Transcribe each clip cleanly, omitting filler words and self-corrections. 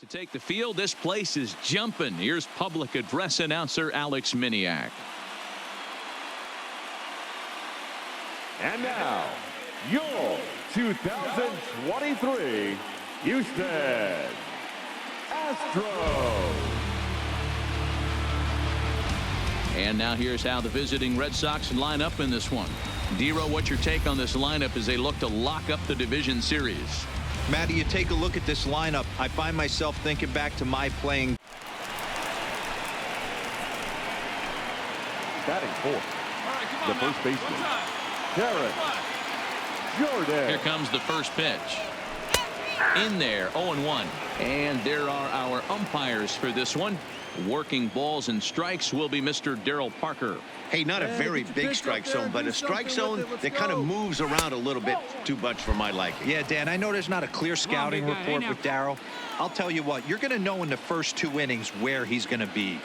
To take the field, this place is jumping. Here's public address announcer Alex Miniak. And now, your 2023 Houston Astros. And now here's how the visiting Red Sox line up in this one. Dero, what's your take on this lineup as they look to lock up the division series? Matty, you take a look at this lineup. I find myself thinking back to my playing. Batting fourth, the first baseman, Derek Jordan. Here comes the first pitch. In there, 0-1. And there are our umpires for this one. Working balls and strikes will be Mr. Darryl Parker. Hey, not a very big strike zone, but a strike zone that kind of moves around a little bit too much for my liking. Yeah, Dan, I know there's not a clear scouting report with Darryl. I'll tell you what, you're going to know in the first 2 innings where he's going to be.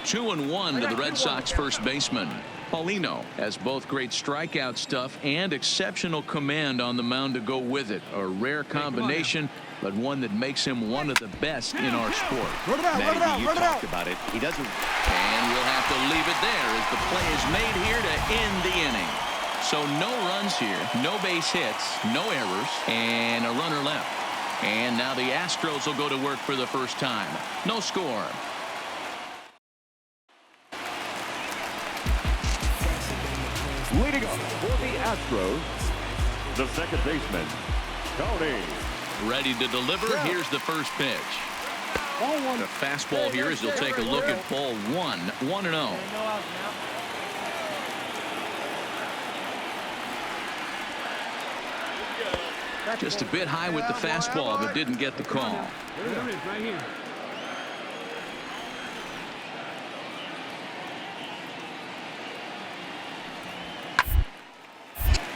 2-1 to the Red Sox first baseman. Paulino has both great strikeout stuff and exceptional command on the mound to go with it. A rare combination, but one that makes him one of the best in our sport. Matty, you talked about it. He doesn't. And we'll have to leave it there as the play is made here to end the inning. So no runs here, no base hits, no errors, and a runner left. And now the Astros will go to work for the first time. No score. Leading up for the Astros, the second baseman, Tony. Ready to deliver. Here's the first pitch. The fastball here as he'll take a look at ball 1. 1-0. Just a bit high with the fastball, but didn't get the call.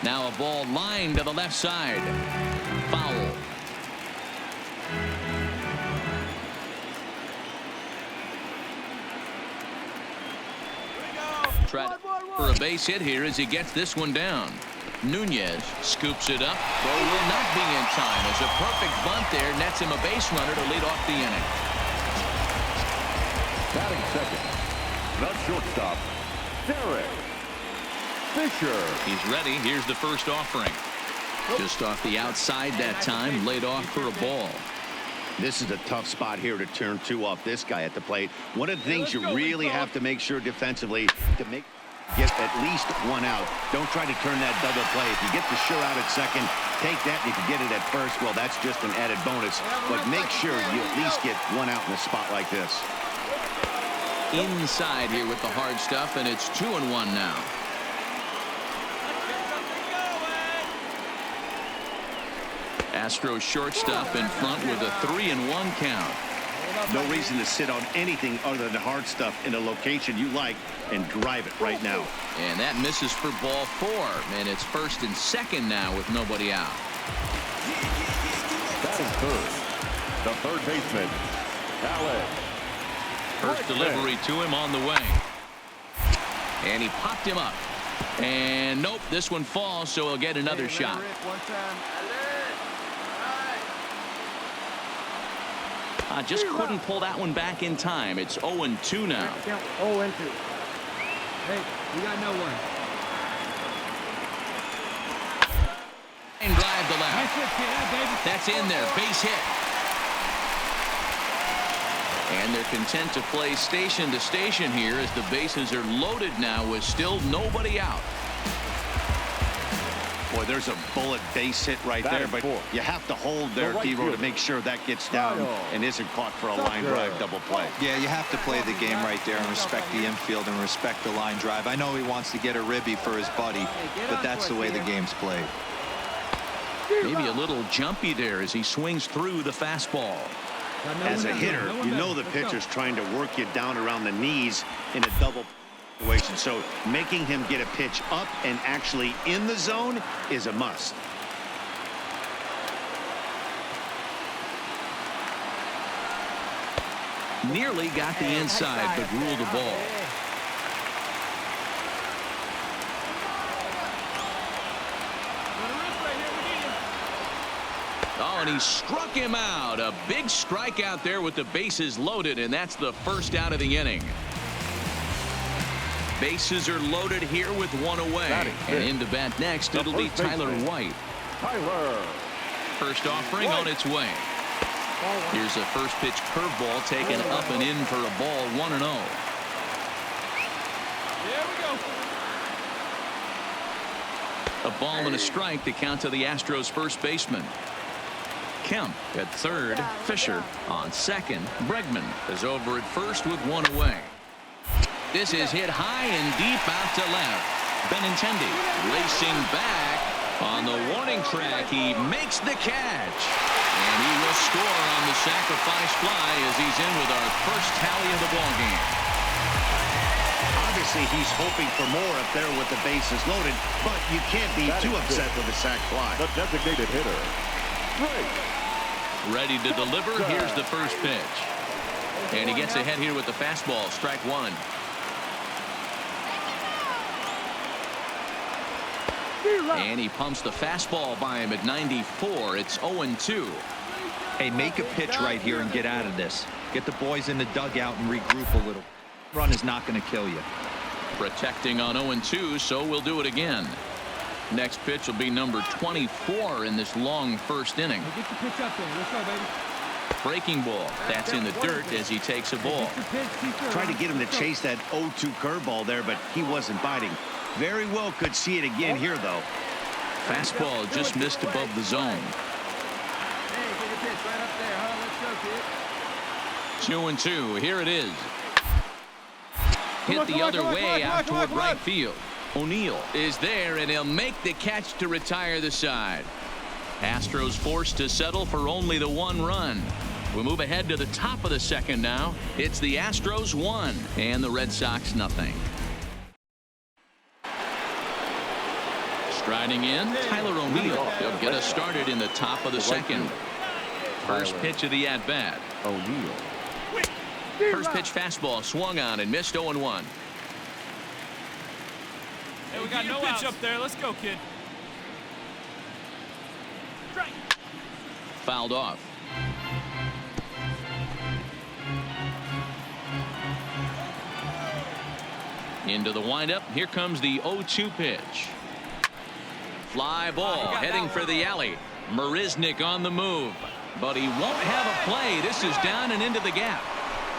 Now a ball lined to the left side. Foul. Tried for a base hit here as he gets this one down. Nunez scoops it up, though will not be in time as a perfect bunt there nets him a base runner to lead off the inning. Batting second, the shortstop, Derek Fisher. He's ready. Here's the first offering. Just off the outside that time, laid off for a ball. This is a tough spot here to turn 2 off this guy at the plate. One of the things you really have to make sure defensively to get at least 1 out. Don't try to turn that double play. If you get the sure out at second, take that. And if you get it at first, well, that's just an added bonus. But make sure you at least get 1 out in a spot like this. Inside here with the hard stuff, and it's 2-1 now. Astros shortstop in front with a 3-1 count. No reason to sit on anything other than hard stuff in a location you like and drive it right now. And that misses for ball 4, and it's first and second now with nobody out. Batting third, the third baseman, Alex. First delivery to him on the way. And he popped him up. And nope, this one falls, so he'll get another shot. Just couldn't pull that one back in time. It's 0-2 now. 0-2. Hey, we got no one. And drive to left. That's in there. Base hit. And they're content to play station to station here as the bases are loaded now with still nobody out. Boy, there's a bullet base hit right there, but you have to hold there, Dero, to make sure that gets down and isn't caught for a line drive double play. Yeah, you have to play the game right there and respect the infield and respect the line drive. I know he wants to get a ribby for his buddy, but that's the way the game's played. Maybe a little jumpy there as he swings through the fastball. As a hitter, you know the pitcher's trying to work you down around the knees in a double situation. So making him get a pitch up and actually in the zone is a must. Nearly got the inside, but ruled the ball. Oh, and he struck him out. A big strikeout there with the bases loaded, and that's the first out of the inning. Bases are loaded here with one away. And in to bat next, it'll be Tyler White. First offering on its way. Here's a first pitch curveball taken up and in for a ball, 1-0. Here we go. A ball and a strike to count to the Astros first baseman. Kemp at third. Fisher on second. Bregman is over at first with one away. This is hit high and deep out to left. Benintendi racing back on the warning track. He makes the catch. And he will score on the sacrifice fly as he's in with our first tally of the ballgame. Obviously, he's hoping for more up there with the bases loaded, but you can't be too upset with a sac fly. The designated hitter. Ready to deliver. Here's the first pitch. And he gets ahead here with the fastball. Strike one. And he pumps the fastball by him at 94. It's 0-2. Hey, make a pitch right here and get out of this. Get the boys in the dugout and regroup a little. Run is not going to kill you. Protecting on 0-2, so we'll do it again. Next pitch will be number 24 in this long first inning. Get the pitch up there. Let's go, baby. Breaking ball. That's in the dirt as he takes a ball. Tried to get him to chase that 0-2 curveball there, but he wasn't biting. Very well could see it again here, though. Fastball just missed above the zone. Hey, get a pitch right up there, huh? Let's go, kid. 2-2. Here it is. Hit the other way out toward right field. O'Neill is there, and he'll make the catch to retire the side. Astros forced to settle for only the one run. We move ahead to the top of the second now. It's the Astros 1 and the Red Sox nothing. Striding in, Tyler O'Neill. He'll get us started in the top of the second. First pitch of the at-bat. O'Neill. First pitch fastball swung on and missed 0-1. Hey, we got no pitch up there. Let's go, kid. Strike. Fouled off. Into the windup. Here comes the 0-2 pitch. Fly ball heading for the alley. Marisnik on the move, but he won't have a play. This is down and into the gap.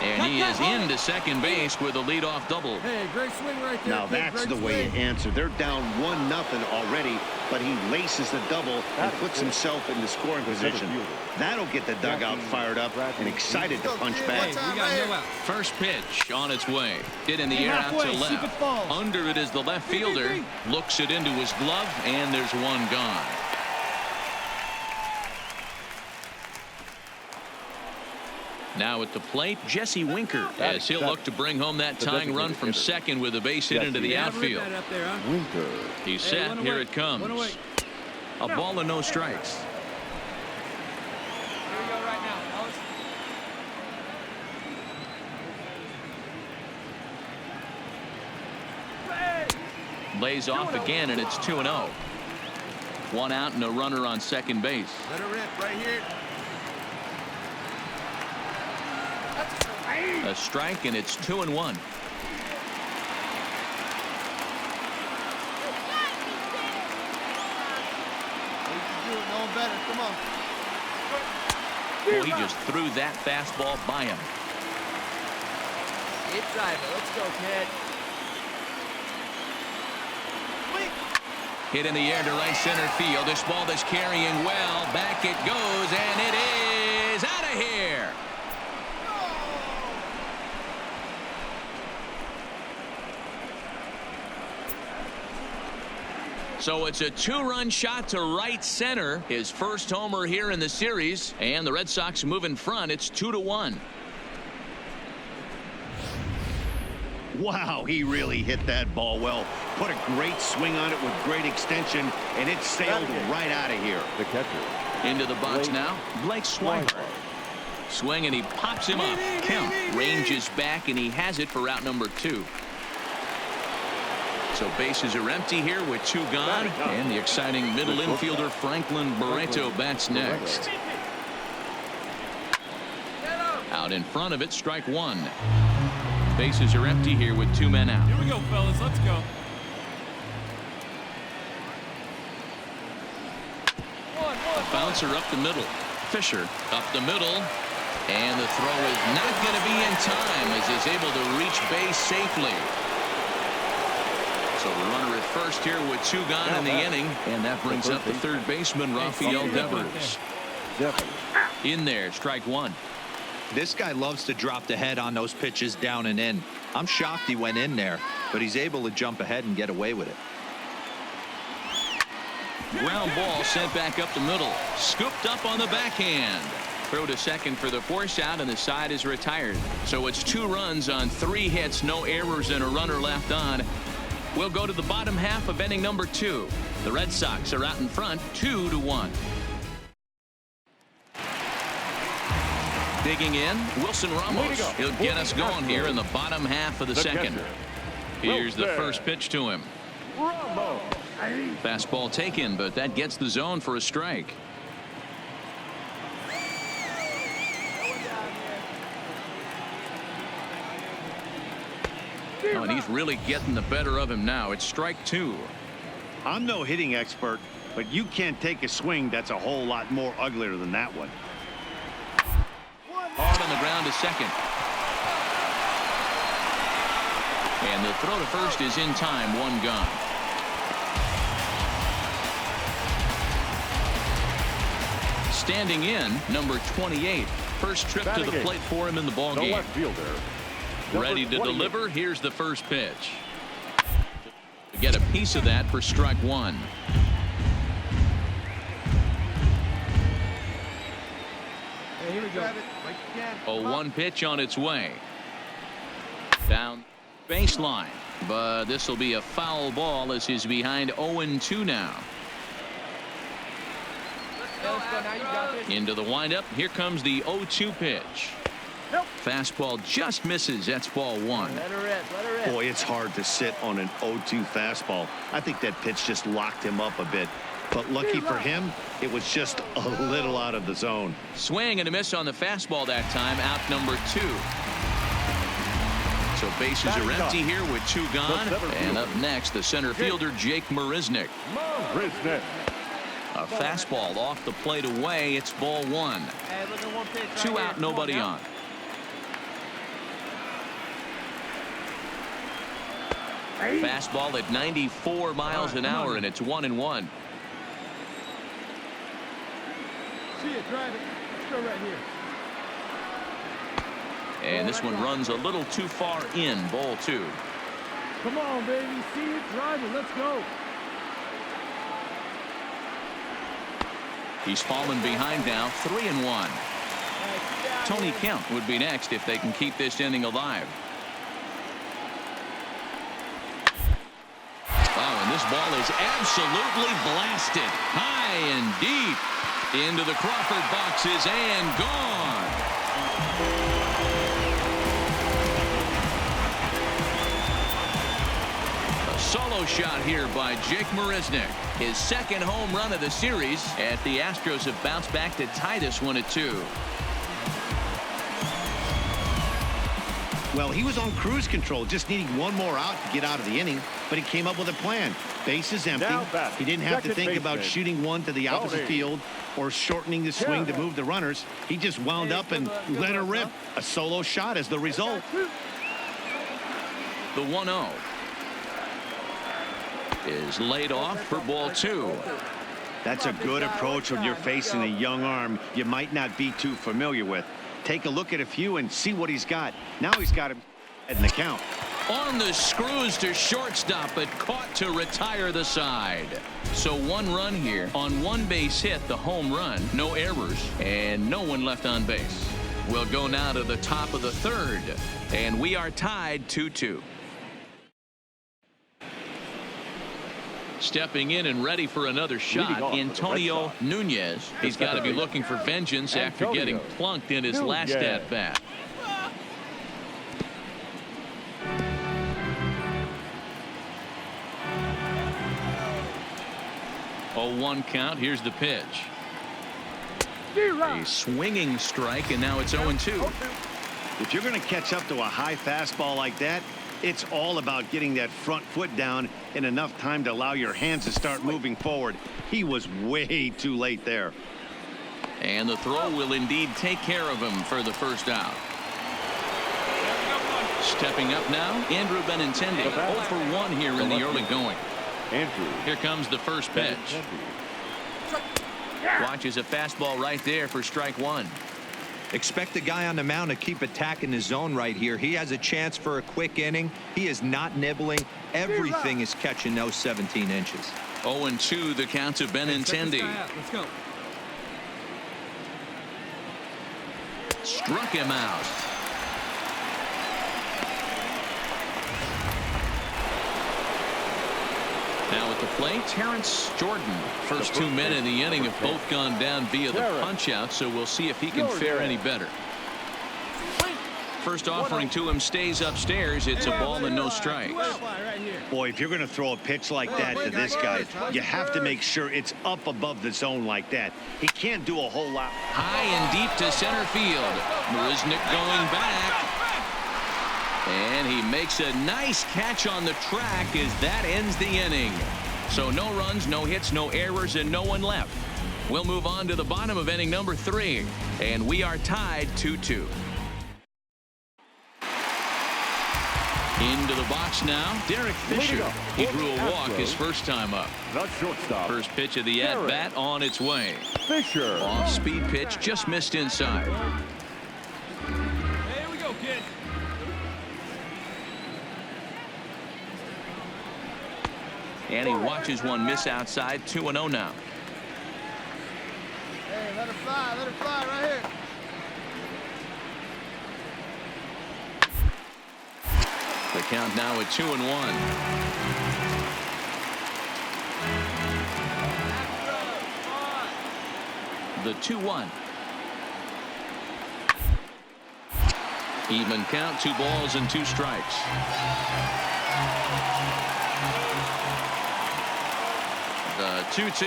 And he is into second base with a leadoff double. Hey, great swing right there. Now that's the way to answer. They're down 1-0 already, but he laces the double and puts himself in the scoring position. That'll get the dugout fired up and excited to punch back. We got no out. First pitch on its way. Hit in the air out to left. Under it is the left fielder. Looks it into his glove, and there's one gone. Now at the plate, Jesse Winker, as he'll look to bring home that tying run from second with a base hit into the outfield. Winker. He's set. Here it comes. A ball and no strikes. Here we go right now, fellas. Lays off again, and it's 2-0. One out and a runner on second base. Let her rip right here. A strike, and it's 2-1. Well, he just threw that fastball by him. Keep driving. Let's go, kid. Hit in the air to right center field. This ball is carrying well. Back it goes, and it is out of here. So it's a two-run shot to right center. His first homer here in the series, and the Red Sox move in front. It's 2-1. Wow, he really hit that ball well. Put a great swing on it with great extension, and it sailed right out of here. The catcher. Into the box now, Blake Swihart. Swing, and he pops him up. Kemp ranges back, and he has it for out number 2. So bases are empty here with 2 gone, and the exciting middle infielder Franklin Barreto bats next. Out in front of it, strike one. Bases are empty here with 2 men out. Here we go, fellas. Let's go. A bouncer up the middle. Fisher up the middle. And the throw is not going to be in time as he's able to reach base safely. So the runner at first here with 2 gone in the inning. And that brings up the third baseman, Rafael Devers. In there, strike one. This guy loves to drop the head on those pitches down and in. I'm shocked he went in there, but he's able to jump ahead and get away with it. Ground ball sent back up the middle. Scooped up on the backhand. Throw to second for the force out, and the side is retired. So it's 2 runs on 3 hits, no errors, and a runner left on. We'll go to the bottom half of inning number 2. The Red Sox are out in front, 2-1. Digging in, Wilson Ramos. He'll get us going here in the bottom half of the second. Here's the first pitch to him. Fastball taken, but that gets the zone for a strike. Oh, and he's really getting the better of him now. It's strike 2. I'm no hitting expert, but you can't take a swing that's a whole lot more uglier than that one. Hard on the ground to second. And the throw to first is in time, 1 gone. Standing in, number 28. First trip to the plate for him in the ball game. Ready to deliver. Here's the first pitch. Get a piece of that for strike 1. Hey, here we go. 0-1 pitch on its way. Down baseline. But this will be a foul ball as he's behind 0-2 now. Into the windup. Here comes the 0-2 pitch. Fastball just misses. That's ball 1. Boy, it's hard to sit on an 0-2 fastball. I think that pitch just locked him up a bit. But lucky for him, it was just a little out of the zone. Swing and a miss on the fastball that time. Out number 2. So bases are empty here with 2 gone. And up next, the center fielder, Jake Marisnick. A fastball off the plate away. It's ball 1. 2 out, nobody on. Fastball at 94 miles an hour, and it's 1-1. See it, drive it. Let's go right here. And this one runs a little too far in, ball 2. Come on, baby. See it, drive it. Let's go. He's fallen behind now, 3-1. Tony Kemp would be next if they can keep this inning alive. Wow, and this ball is absolutely blasted. High and deep into the Crawford boxes and gone. A solo shot here by Jake Marisnick. His second home run of the series, as the Astros have bounced back to tie this one at 2. Well, he was on cruise control, just needing 1 more out to get out of the inning, but he came up with a plan. Bases empty. He didn't have to think about shooting one to the opposite field or shortening the swing to move the runners. He just wound up and let her rip. A solo shot as the result. The 1-0 is laid off for ball 2. That's a good approach when you're facing a young arm you might not be too familiar with. Take a look at a few and see what he's got. Now he's got him in the count. On the screws to shortstop, but caught to retire the side. So 1 run here on 1 base hit, the home run, no errors, and no one left on base. We'll go now to the top of the 3rd, and we are tied 2-2. Stepping in and ready for another shot, Antonio Nunez. He's got to be looking for vengeance after getting plunked in his last at-bat. 0-1 count. Here's the pitch. A swinging strike, and now it's 0-2. If you're going to catch up to a high fastball like that, it's all about getting that front foot down in enough time to allow your hands to start moving forward. He was way too late there. And the throw will indeed take care of him for the first out. Stepping up now, Andrew Benintendi, 0 for 1 here in the early going. Here comes the first pitch. Watches a fastball right there for strike one. Expect the guy on the mound to keep attacking the zone right here. He has a chance for a quick inning. He is not nibbling. Everything is catching those 17 inches. 0-2 the count to Benintendi. Let's go. Struck him out. Now at the plate, Terrence Jordan. First 2 men in the inning have both gone down via the punch-out, so we'll see if he can fare any better. First offering to him stays upstairs. It's a ball and no strikes. Boy, if you're going to throw a pitch like that to this guy, you have to make sure it's up above the zone like that. He can't do a whole lot. High and deep to center field. Marisnick going back. And he makes a nice catch on the track as that ends the inning. So no runs, no hits, no errors, and no one left. We'll move on to the bottom of inning number 3. And we are tied 2-2. Into the box now, Derek Fisher. He drew a walk his first time up. First pitch of the at-bat on its way. Fisher. Off-speed pitch, just missed inside. Here we go, kid. And he watches one miss outside. 2-0 now. Hey, let it fly right here. The count now at 2-1. The 2-1. Even count, 2 balls and 2 strikes. The 2-2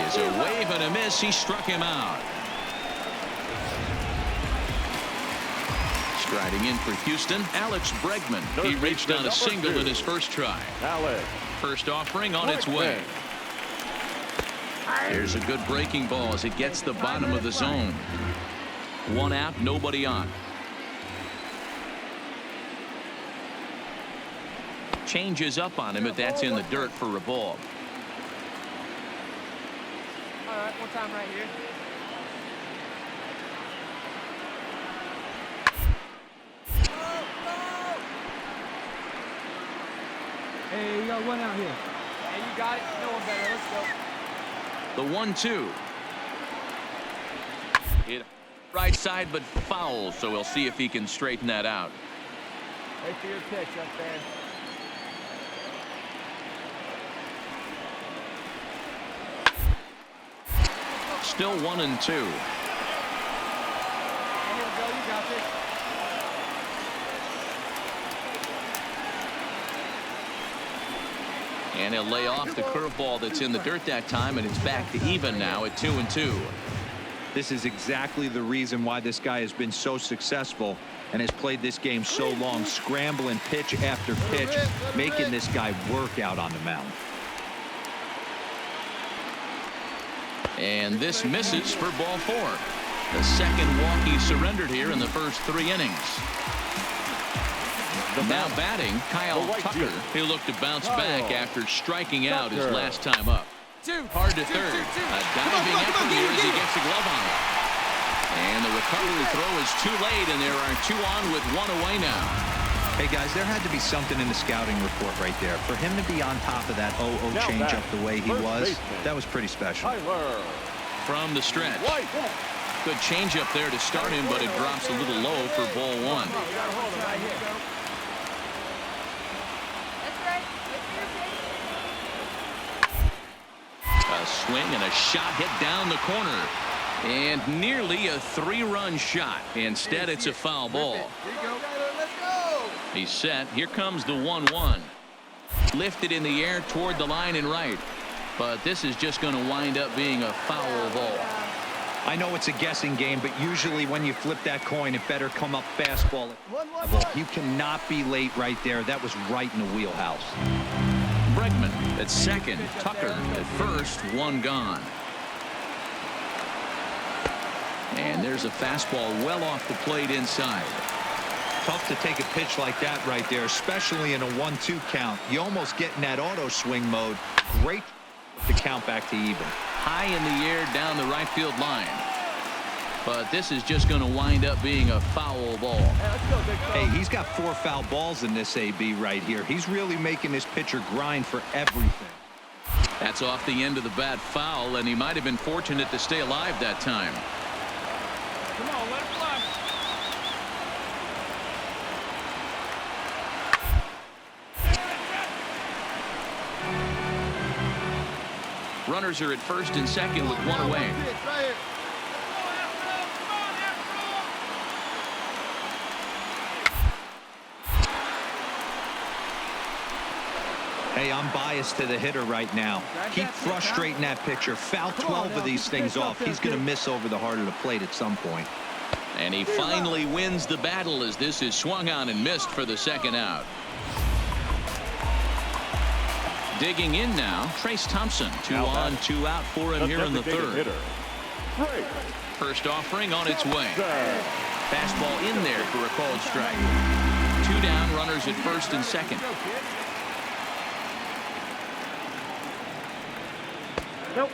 is a wave and a miss. He struck him out. Striding in for Houston, Alex Bregman. He reached on a single in his first try. First offering on its way. There's a good breaking ball as it gets the bottom of the zone. 1 out, nobody on. Changes up on him, but that's in the dirt for a ball. All right, one time right here. Hey, you got one out here. Hey, you got it. No one better. Let's go. The 1-2. Hit right side, but foul, so we'll see if he can straighten that out. Wait for your pitch up there. Still 1-2. Here we go. You got this. And he'll lay off the curveball that's in the dirt that time, and it's back to even now at 2-2. This is exactly the reason why this guy has been so successful and has played this game so long, scrambling pitch after pitch, making this guy work out on the mound. And this misses for ball 4. The second walk he surrendered here in the first 3 innings. Now batting, Kyle Tucker. He'll look to bounce back after striking out his last time up. Hard to third. A diving effort here as he gets the glove on it. And the recovery throw is too late, and there are 2 on with 1 away now. Hey, guys, there had to be something in the scouting report right there. For him to be on top of that 0-0 changeup the way he was, that was pretty special. From the stretch. Good changeup there to start him, but it drops a little low for ball 1. A swing and a shot hit down the corner. And nearly a 3-run shot. Instead, it's a foul ball. He's set. Here comes the 1-1. Lifted in the air toward the line and right. But this is just going to wind up being a foul ball. I know it's a guessing game, but usually when you flip that coin, it better come up fastball. You cannot be late right there. That was right in the wheelhouse. Bregman at second. Tucker at first. One gone. And there's a fastball well off the plate inside. Tough to take a pitch like that right there, especially in a 1-2 count. You almost get in that auto swing mode. Great to count back to even. High in the air down the right field line. But this is just going to wind up being a foul ball. Hey, he's got 4 foul balls in this AB right here. He's really making this pitcher grind for everything. That's off the end of the bat foul, and he might have been fortunate to stay alive that time. Come on, let it fly. Runners are at first and second with one away. Hey, I'm biased to the hitter right now. Keep frustrating that pitcher. Foul 12 of these things off. He's going to miss over the heart of the plate at some point. And he finally wins the battle as this is swung on and missed for the second out. Digging in now, Trace Thompson. 2 on, 2 out for him here in the third. First offering on its way. Fastball in there for a called strike. 2 down, runners at first and second.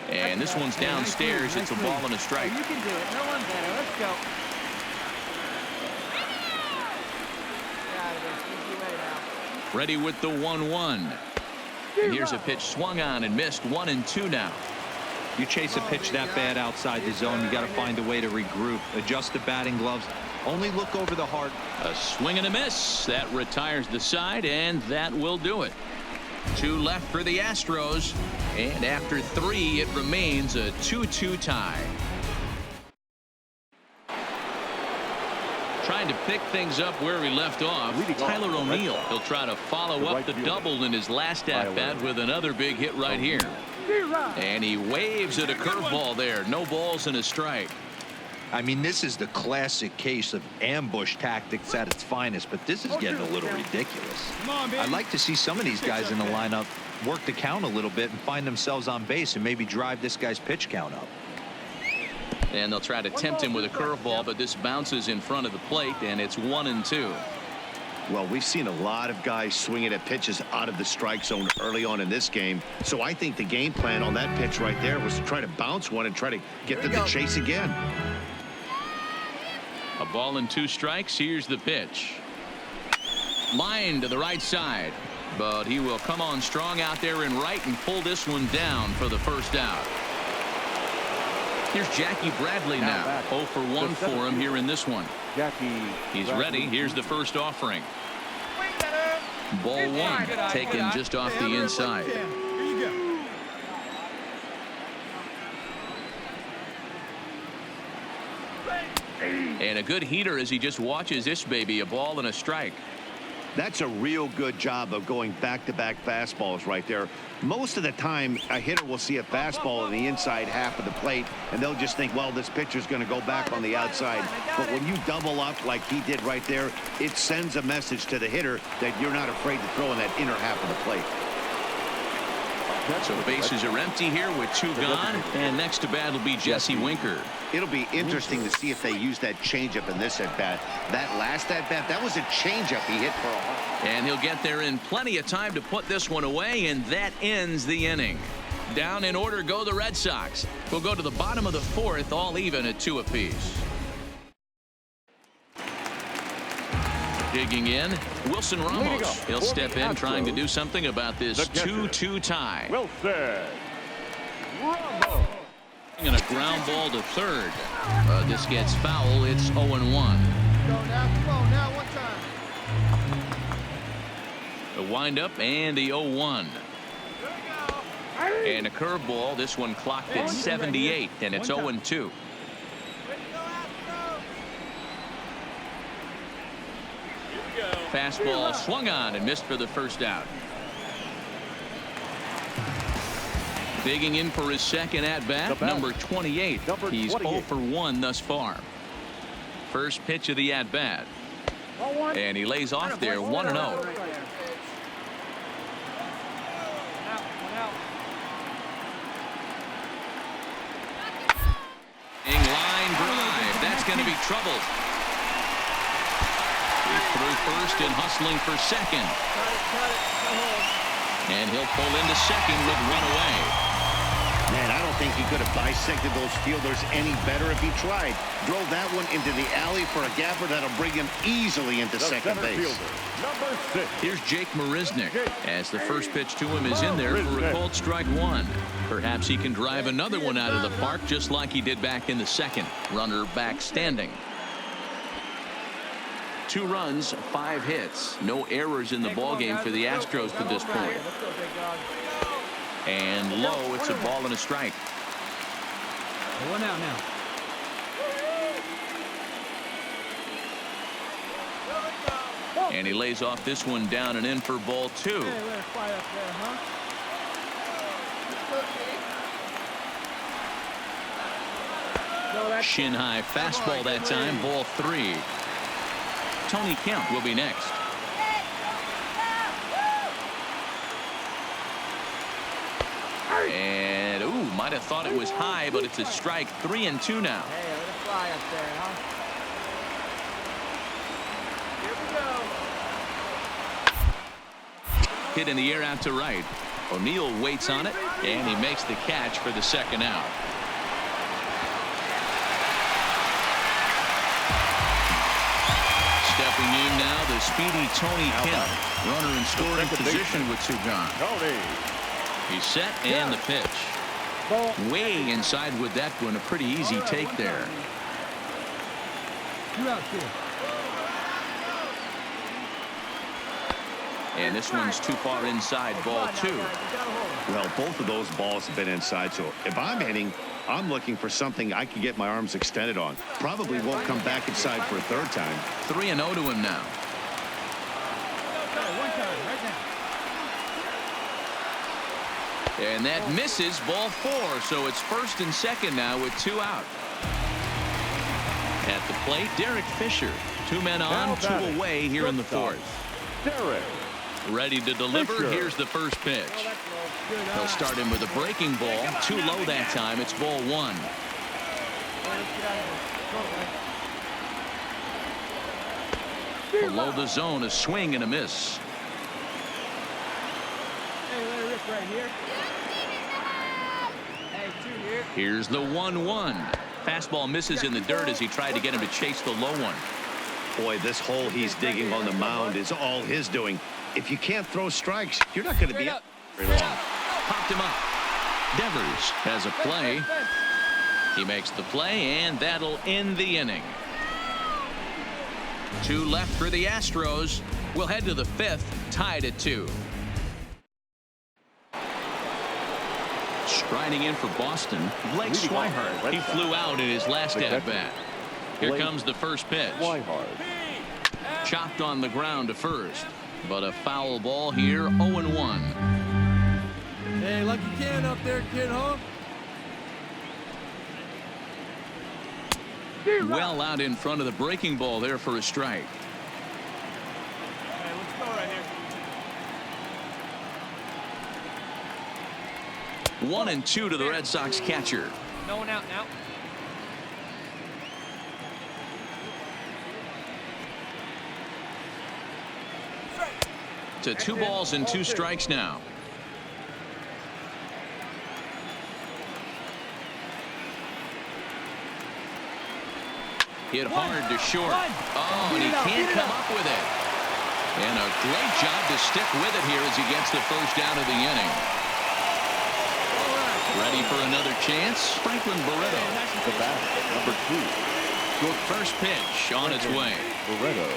And this one's downstairs. It's a ball and a strike. You can do it. No one better. Let's go. Ready with the 1-1. And here's a pitch swung on and missed. 1-2 now. You chase a pitch that bad outside the zone, you got to find a way to regroup, adjust the batting gloves, only look over the heart. A swing and a miss. That retires the side, and that will do it. 2 left for the Astros, and after 3 it remains a 2-2 tie. Trying to pick things up where he left off. Tyler O'Neill. He'll try to follow up the double in his last at-bat with another big hit right here. And he waves at a curveball there. No balls and a strike. I mean, this is the classic case of ambush tactics at its finest, but this is getting a little ridiculous. I'd like to see some of these guys in the lineup work the count a little bit and find themselves on base and maybe drive this guy's pitch count up. And they'll try to tempt him with a curveball, but this bounces in front of the plate, and it's 1-2. Well, we've seen a lot of guys swinging at pitches out of the strike zone early on in this game. So I think the game plan on that pitch right there was to try to bounce one and try to get them to chase again. A ball and 2 strikes. Here's the pitch. Line to the right side, but he will come on strong out there in right and pull this one down for the first out. Here's Jackie Bradley now. 0 for 1 for him here in this one. He's ready. Here's the first offering. Ball 1 taken just off the inside. And a good heater as he just watches this baby. A ball and a strike. That's a real good job of going back-to-back fastballs right there. Most of the time, a hitter will see a fastball in the inside half of the plate, and they'll just think, well, this pitcher's going to go back on the outside. But when you double up like he did right there, it sends a message to the hitter that you're not afraid to throw in that inner half of the plate. So bases are empty here with 2 gone, and next to bat will be Jesse Winker. It'll be interesting to see if they use that changeup in this at-bat. That last at-bat, that was a changeup he hit for a home. And he'll get there in plenty of time to put this one away, and that ends the inning. Down in order go the Red Sox. We'll go to the bottom of the 4th, all even at 2 apiece. Digging in, Wilson Ramos. He'll step in trying to do something about this 2-2 tie. Wilson Ramos. And a ground ball to third. This gets foul. It's 0-1. Go now, come on now, one time. The windup and the 0-1. And a curveball. This one clocked at 78, and it's 0-2. Fastball swung on and missed for the first out. Digging in for his second at-bat, number 28. He's 0 for 1 thus far. First pitch of the at-bat. And he lays off there, 1-0. Line drive. That's going to be trouble. He's through first and hustling for second. And he'll pull into second with one away. Man, I don't think he could have dissected those fielders any better if he tried. Drove that one into the alley for a gapper that'll bring him easily into second base. Number 6. Here's Jake Marisnick as the first pitch to him is in there for a called strike one. Perhaps he can drive another one out of the park just like he did back in the second. Runner back standing. 2 runs, 5 hits. No errors in the ballgame for the Astros to this point. And low, it's a ball and a strike. 1 out now. And he lays off this one down and in for ball 2. Shin high fastball that time, ball 3. Tony Kemp will be next. And might have thought it was high, but it's a strike. 3-2 now. Hey, let it fly up there, huh? Here we go. Hit in the air out to right. O'Neill waits on it, and he makes the catch for the second out. Stepping in now, the speedy Tony Kemp. Runner in scoring position with 2 gone. He's set and the pitch. Way inside with that one. A pretty easy take there. 2 outs here. And this one's too far inside, ball 2. Well, both of those balls have been inside, so if I'm hitting, I'm looking for something I can get my arms extended on. Probably won't come back inside for a third time. 3-0 to him now. And that misses, ball 4. So it's first and second now with 2 out. At the plate, Derek Fisher. 2 men on, 2 away here in the 4th. Derek. Ready to deliver. Fisher. Here's the first pitch. He'll start him with a breaking ball. Too low that time. It's ball 1. Below the zone, a swing and a miss. Hey, let it rip right here. Hey, 2 here. Here's the 1-1. Fastball misses in the dirt as he tried to get him to chase the low one. Boy, this hole he's digging on the mound is all his doing. If you can't throw strikes, you're not going to be up very long. Popped him up. Devers has a play. He makes the play, and that'll end the inning. 2 left for the Astros. We'll head to the 5th, tied at 2. Striding in for Boston, Blake Swihart. He flew out in his last at-bat. Here comes the first pitch. Chopped on the ground to first, but a foul ball here, 0-1. Hey, lucky can up there, kid, huh? Well out in front of the breaking ball there for a strike. Hey, let's go right here. 1-2 to the Red Sox catcher. No one out now. To 2 balls and 2 strikes now. Hit hard to short. Oh, and he can't come up with it. And a great job to stick with it here as he gets the first out of the inning. Ready for another chance? Franklin Barreto. The bat, number 2. Good first pitch on its way. Barreto.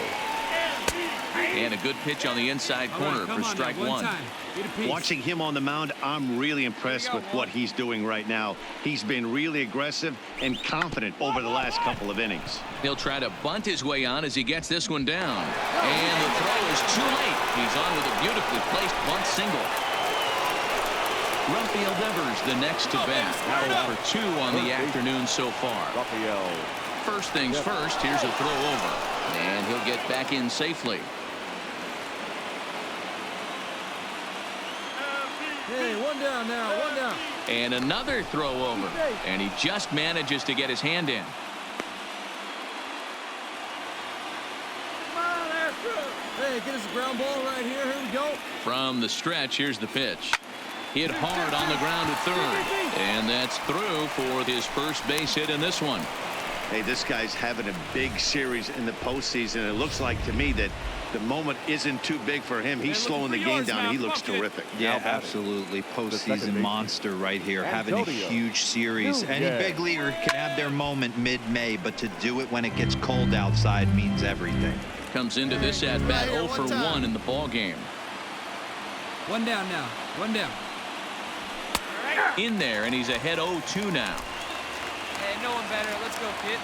And a good pitch on the inside corner for strike 1. Watching him on the mound, I'm really impressed with what he's doing right now. He's been really aggressive and confident over the last couple of innings. He'll try to bunt his way on as he gets this one down. And the throw is too late. He's on with a beautifully placed bunt single. Rafael Devers, the next to bat. 0 for 2 on the afternoon so far. Rafael. First things first, here's a throw over. And he'll get back in safely. Hey, 1 down now, 1 down. And another throw over. And he just manages to get his hand in. Come on, Astro. Hey, get us a ground ball right here. Here we go. From the stretch, here's the pitch. Hit hard on the ground at third. And that's through for his first base hit in this one. Hey, this guy's having a big series in the postseason. It looks like to me that the moment isn't too big for him. He's slowing the game down, and he looks terrific. Yeah, absolutely. Postseason monster right here, having a huge series. Any big leaguer can have their moment mid-May, but to do it when it gets cold outside means everything. Comes into this at-bat 0 for 1 in the ball game. 1 down now, 1 down. In there, and he's ahead 0-2 now. Hey, no one better. Let's go, kid.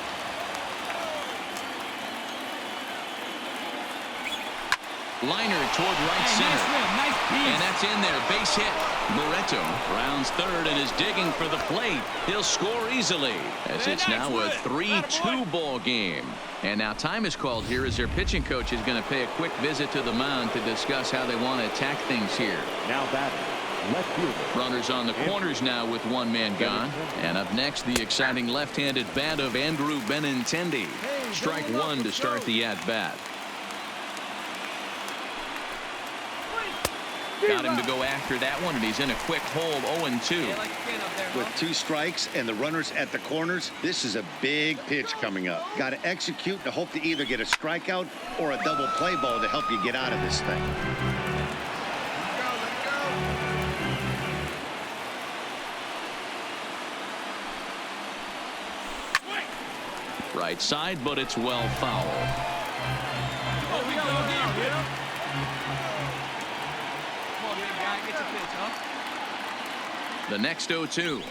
Liner toward right center. And that's in there. Base hit. Barreto rounds third and is digging for the plate. He'll score easily as it's now a 3-2 ball game. And now time is called here as their pitching coach is going to pay a quick visit to the mound to discuss how they want to attack things here. Now batting. Left fielder. Runners on the corners now with 1 man gone. And up next, the exciting left-handed bat of Andrew Benintendi. Strike 1 to start the at-bat. Got him to go after that one, and he's in a quick hold 0-2. With 2 strikes and the runners at the corners, this is a big pitch coming up. Got to execute to hope to either get a strikeout or a double play ball to help you get out of this thing. Right side, but it's well foul. Oh, we go again, get him. Come on, big guy, get your pitch, huh? The next 0-2.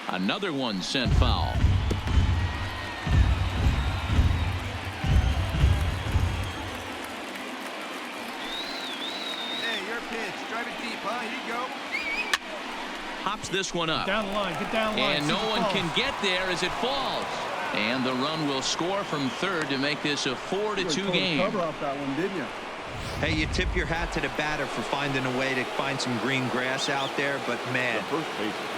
Another one sent foul. Hey, your pitch. Drive it deep, huh? Here you go. Hops this one up. Down the line, get down the line. And no one can get there as it falls. And the run will score from third to make this a 4-2 game. Cover off that one, didn't you? Hey, you tip your hat to the batter for finding a way to find some green grass out there, but man,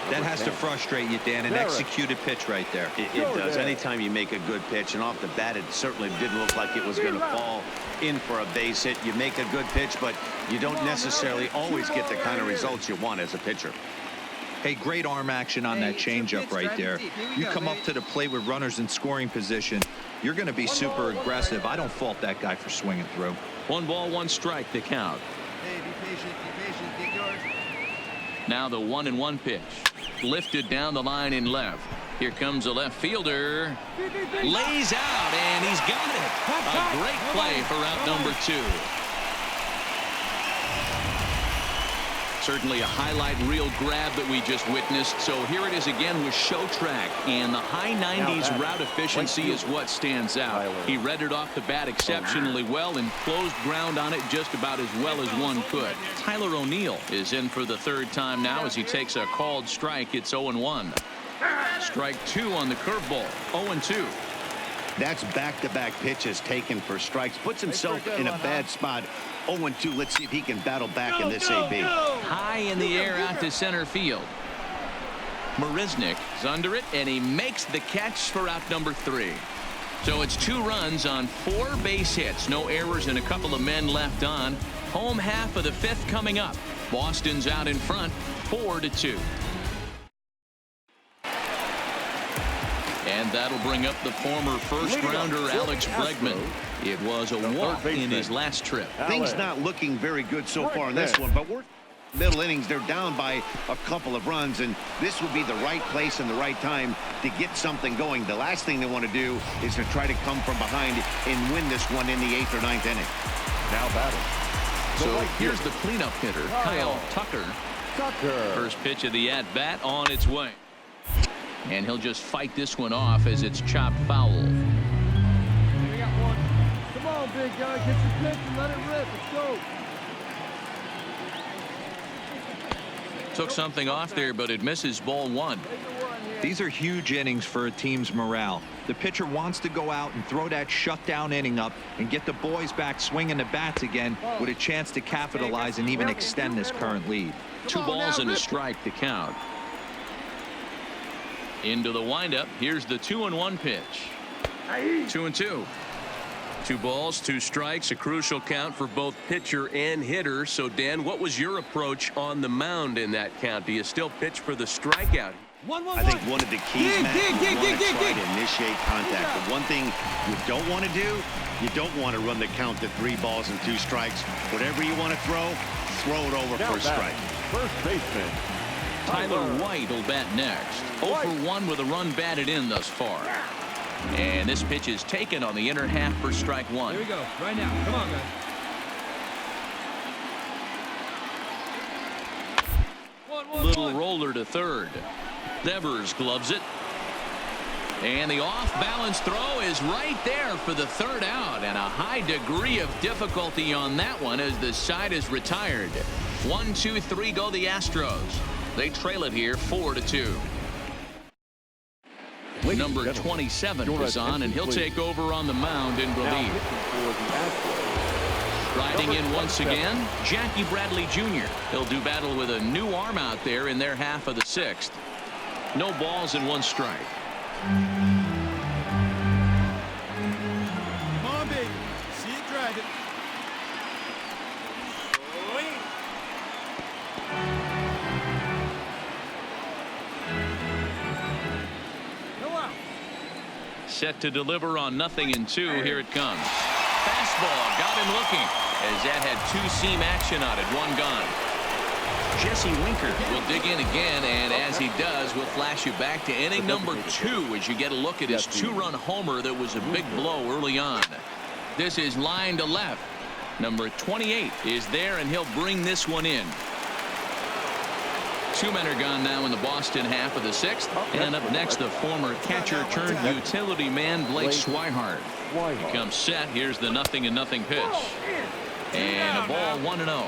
that has to frustrate you, Dan. An executed pitch right there. It does. Anytime you make a good pitch, and off the bat, it certainly didn't look like it was going to fall in for a base hit. You make a good pitch, but you don't necessarily always get the kind of results you want as a pitcher. Hey, great arm action on that changeup right there. You come up to the plate with runners in scoring position, you're going to be super aggressive. I don't fault that guy for swinging through. 1 ball, 1 strike to count. Hey, be patient, get yours. Now the 1-1 pitch. Lifted down the line in left. Here comes a left fielder. Lays out, and he's got it. A great play for out number 2. Certainly a highlight reel grab that we just witnessed. So here it is again with show track, and the high 90s route efficiency is what stands out. He read it off the bat exceptionally well and closed ground on it just about as well as one could. Tyler O'Neill is in for the 3rd time now as he takes a called strike. It's 0-1. Strike 2 on the curveball. 0-2. That's back-to-back pitches taken for strikes. Puts himself in a bad spot. 0-2. Let's see if he can battle back in this AB. High in the air out to center field. Marisnick is under it, and he makes the catch for out number 3. So it's 2 runs on 4 base hits. No errors and a couple of men left on. Home half of the 5th coming up. Boston's out in front, 4-2. And that'll bring up the former first-rounder Alex Bregman. It was a walk in his last trip. Things not looking very good so far in this one, but we're middle innings. They're down by a couple of runs, and this would be the right place and the right time to get something going. The last thing they want to do is to try to come from behind and win this one in the 8th or 9th inning. Now batting. So here's the cleanup hitter, Kyle Tucker. First pitch of the at-bat on its way. And he'll just fight this one off as it's chopped foul. We got one. Come on, big guy. Get your pitch and let it rip. Let's go. Took something off there, but it misses ball one. These are huge innings for a team's morale. The pitcher wants to go out and throw that shutdown inning up and get the boys back swinging the bats again with a chance to capitalize and even extend this current lead. 2 balls and a strike to count. Into the windup. Here's the 2-1 pitch. 2-2. 2 balls, 2 strikes, a crucial count for both pitcher and hitter. So, Dan, what was your approach on the mound in that count? Do you still pitch for the strikeout? I think one of the keys, Matt, you want to try to initiate contact. The one thing you don't want to do, you don't want to run the count to 3 balls and 2 strikes. Whatever you want to throw it over for a strike. First baseman. Tyler White will bat next. 0 for 1 with a run batted in thus far. And this pitch is taken on the inner half for strike 1. Here we go. Right now. Come on, guys. Little roller to third. Devers gloves it. And the off-balance throw is right there for the 3rd out. And a high degree of difficulty on that one as the side is retired. 1, 2, 3 go the Astros. They trail it here 4-2. Number 27 is on, and he'll take over on the mound in relief. Riding in once again, Jackie Bradley Jr. He'll do battle with a new arm out there in their half of the 6th. No balls and 1 strike. Come on, baby. See it drive it. Set to deliver on 0-2. Here it comes. Fastball got him looking as that had 2-seam action on it. 1 gone. Jesse Winker will dig in again, and as he does, we'll flash you back to inning number 2 as you get a look at his 2-run homer that was a big blow early on. This is line to left. Number 28 is there, and he'll bring this one in. 2 men are gone now in the Boston half of the 6th. And up next, the former catcher turned utility man Blake Swihart. He comes set. Here's the 0-0 pitch. And a ball 1-0.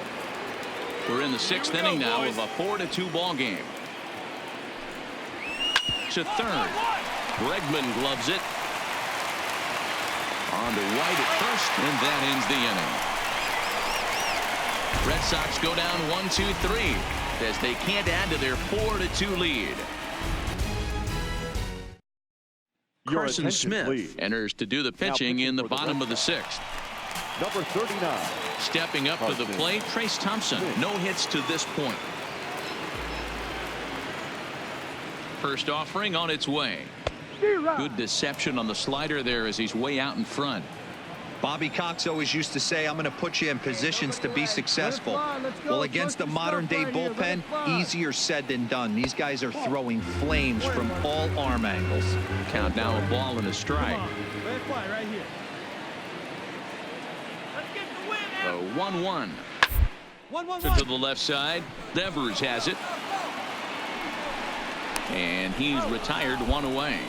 We're in the 6th inning now of a 4-2 ball game. To third. Bregman gloves it. On to White at first, and that ends the inning. Red Sox go down 1-2-3 as they can't add to their 4-2 lead. Carson Smith enters to do the pitching in the bottom of the 6th. Number 39. Stepping up to the plate, Trace Thompson. No hits to this point. First offering on its way. Good deception on the slider there as he's way out in front. Bobby Cox always used to say, I'm going to put you in positions to be successful. Well, against a modern-day bullpen, easier said than done. These guys are throwing flames from all arm angles. Count now a ball and a strike. Right here. The 1-1. To the left side. Devers has it. And he's retired 1 away.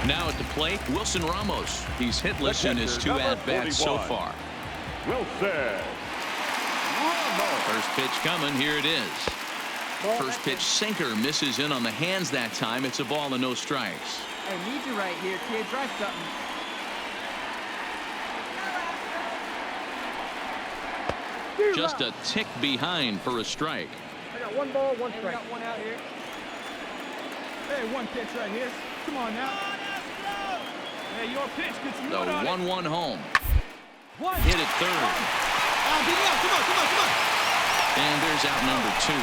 Now at the plate, Wilson Ramos. He's hitless in his 2 at-bats so far. Wilson. First pitch coming. Here it is. First pitch sinker misses in on the hands that time. It's a ball and no strikes. I need you right here, kid. Try something. Just a tick behind for a strike. I got 1 ball, 1 Hey, we strike. got 1 out here. Hey, 1 pitch right here. Come on now. Hey, your pitch. Get some The wood on it. 1-1 home. One. Hit it third. Get it out. Come on, come on, come on. And there's out number 2.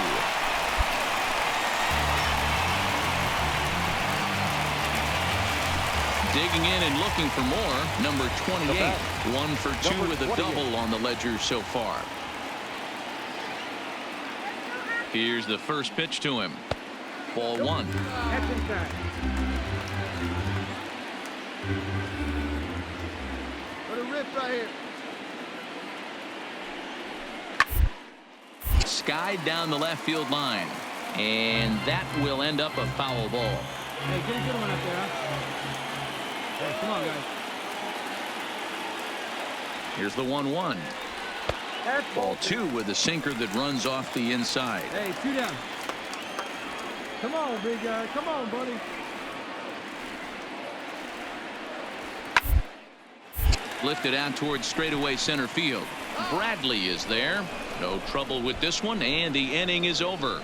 Digging in and looking for more. Number 28. 1 for 2 with a double on the ledger so far. Here's the first pitch to him. Ball 1. That's inside. Let it rip right here. Skied down the left field line. And that will end up a foul ball. Hey, get a good one up there, huh? Hey, come on, guys. Here's the 1-1. Ball 2 with a sinker that runs off the inside. Hey, 2 down. Come on, big guy. Come on, buddy. Lifted out towards straightaway center field. Bradley is there. No trouble with this one, and the inning is over.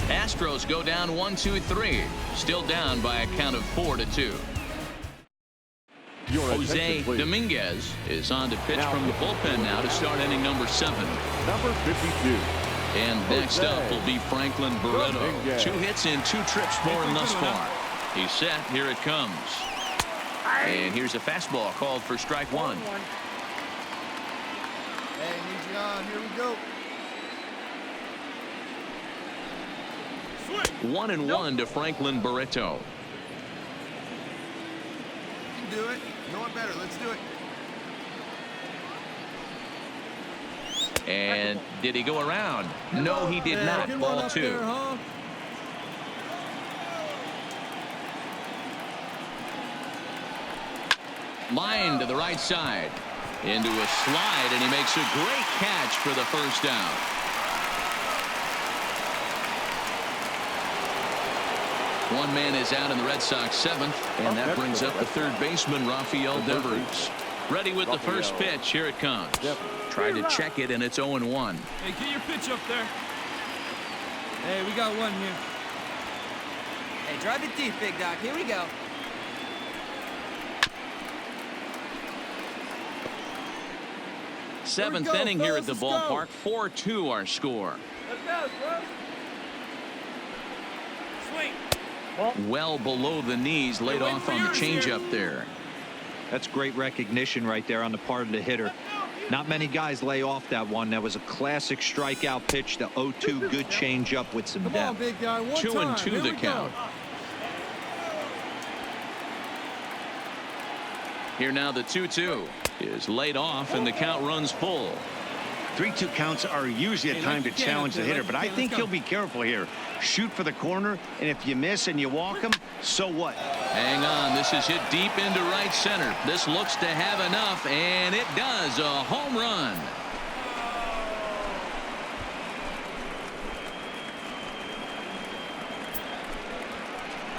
Astros go down 1-2-3. Still down by a count of 4-2. Jose Dominguez is on to pitch from the bullpen now to start inning number 7. Number 52. And next up will be Franklin Barreto. 2 hits and 2 trips for him thus far. He's set. Here it comes. And here's a fastball called for strike 1. Hey, need you on. Here we go. 1-1 to Franklin Barreto. You can do it. No one better. Let's do it. And did he go around? No, he did not. Ball 2. Line to the right side. Into a slide, and he makes a great catch for the first out. One man is out in the Red Sox 7th, and that brings up the third baseman, Rafael Devers. Ready with the first pitch. Here it comes. Tried to check it, and it's 0-1. Hey, get your pitch up there. Hey, we got one here. Hey, drive it deep, big doc. Here we go. Seventh inning here at the ballpark. 4-2 our score. Let's go, bro. Swing. Well below the knees, laid off on the changeup there. That's great recognition right there on the part of the hitter. Not many guys lay off that one. That was a classic strikeout pitch. The 0-2 good changeup with some Come on, depth. big guy. 2-2 the count. Here now the 2-2 is laid off, and the count runs full. 3-2 counts are usually a time to challenge the hitter, but I think he'll be careful here. Shoot for the corner, and if you miss and you walk him, so what? Hang on. This is hit deep into right center. This looks to have enough, and it does. A home run.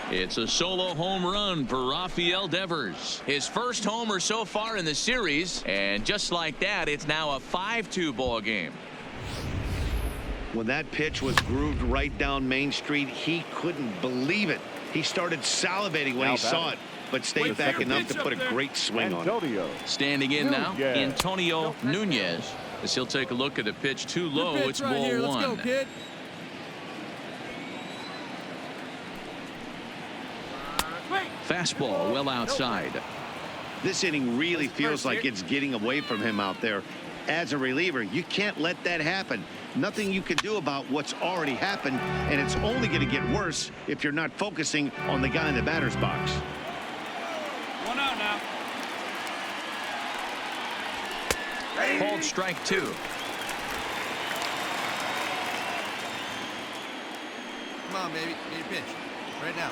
It's a solo home run for Rafael Devers. His first homer so far in the series, and just like that, it's now a 5-2 ball game. When that pitch was grooved right down Main Street, he couldn't believe it. He started salivating when he saw it, but stayed back enough to put a great swing on it. Standing in now, Antonio Nunez, as he'll take a look at a pitch too low. It's ball 1. Let's go, kid. Fastball well outside. This inning really feels like it's getting away from him out there. As a reliever, you can't let that happen. Nothing you can do about what's already happened, and it's only going to get worse if you're not focusing on the guy in the batter's box. One out now. Called strike 2. Come on, baby. Need a pitch. Right now.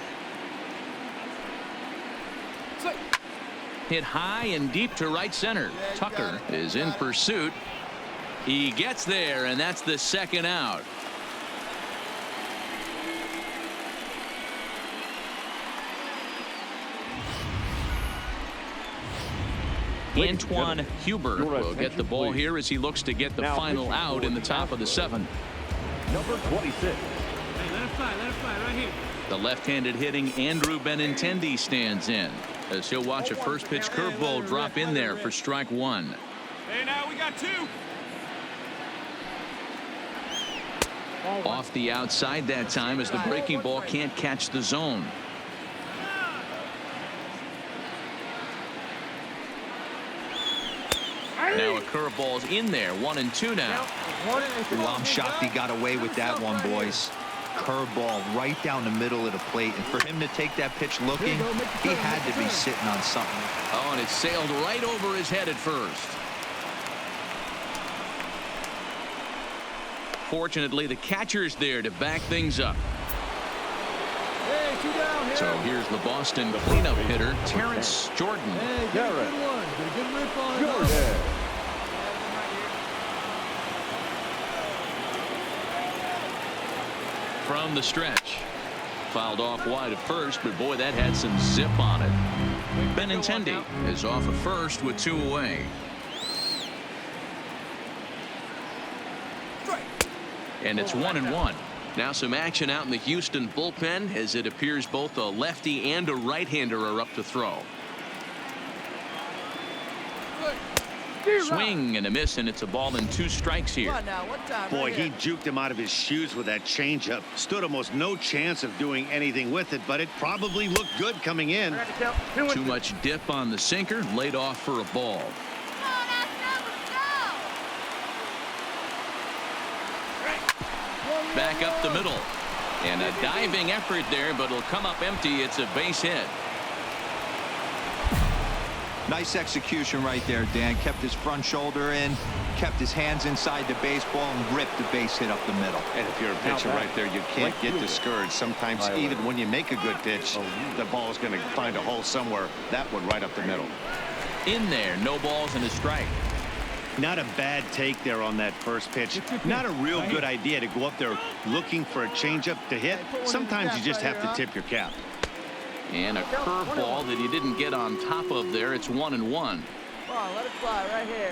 Hit high and deep to right center. Tucker is in pursuit. He gets there, and that's the second out. Antoine Huber will get the ball here as he looks to get the final out in the top of the 7th. Number 26. Hey, let it fly right here. The left-handed hitting Andrew Benintendi stands in, as he'll watch a first pitch curveball drop in there for strike 1. Hey, now we got 2. Off the outside that time, as the breaking ball can't catch the zone. Now a curveball's in there. 1-2 now. Well, I'm shocked he got away with that one, boys. Curveball right down the middle of the plate, and for him to take that pitch looking, he had to be sitting on something. Oh, and it sailed right over his head at first. Fortunately, the catcher's there to back things up. Hey, 2 down here. So here's the Boston cleanup hitter, Terrence Jordan. Hey, get a good one. Get a good rip on it. from the stretch. Fouled off wide at first, but boy, that had some zip on it. Benintendi is off at first with 2 away. And it's 1-1. Now some action out in the Houston bullpen, as it appears both a lefty and a right-hander are up to throw. Swing and a miss, and it's a ball and 2 strikes here. Boy, he juked him out of his shoes with that changeup. Stood almost no chance of doing anything with it, but it probably looked good coming in. Too much dip on the sinker, laid off for a ball. Back up the middle, and a diving effort there, but it'll come up empty. It's a base hit. Nice execution right there, Dan. Kept his front shoulder in, kept his hands inside the baseball, and ripped the base hit up the middle. And if you're a pitcher right there, you can't get discouraged. Sometimes even when you make a good pitch, the ball is going to find a hole somewhere. That one right up the middle. In there, no balls and a strike. Not a bad take there on that first pitch. Not a real good idea to go up there looking for a changeup to hit. Sometimes you just have to tip your cap. And a curveball that he didn't get on top of there. It's 1-1. Come on, let it fly right here.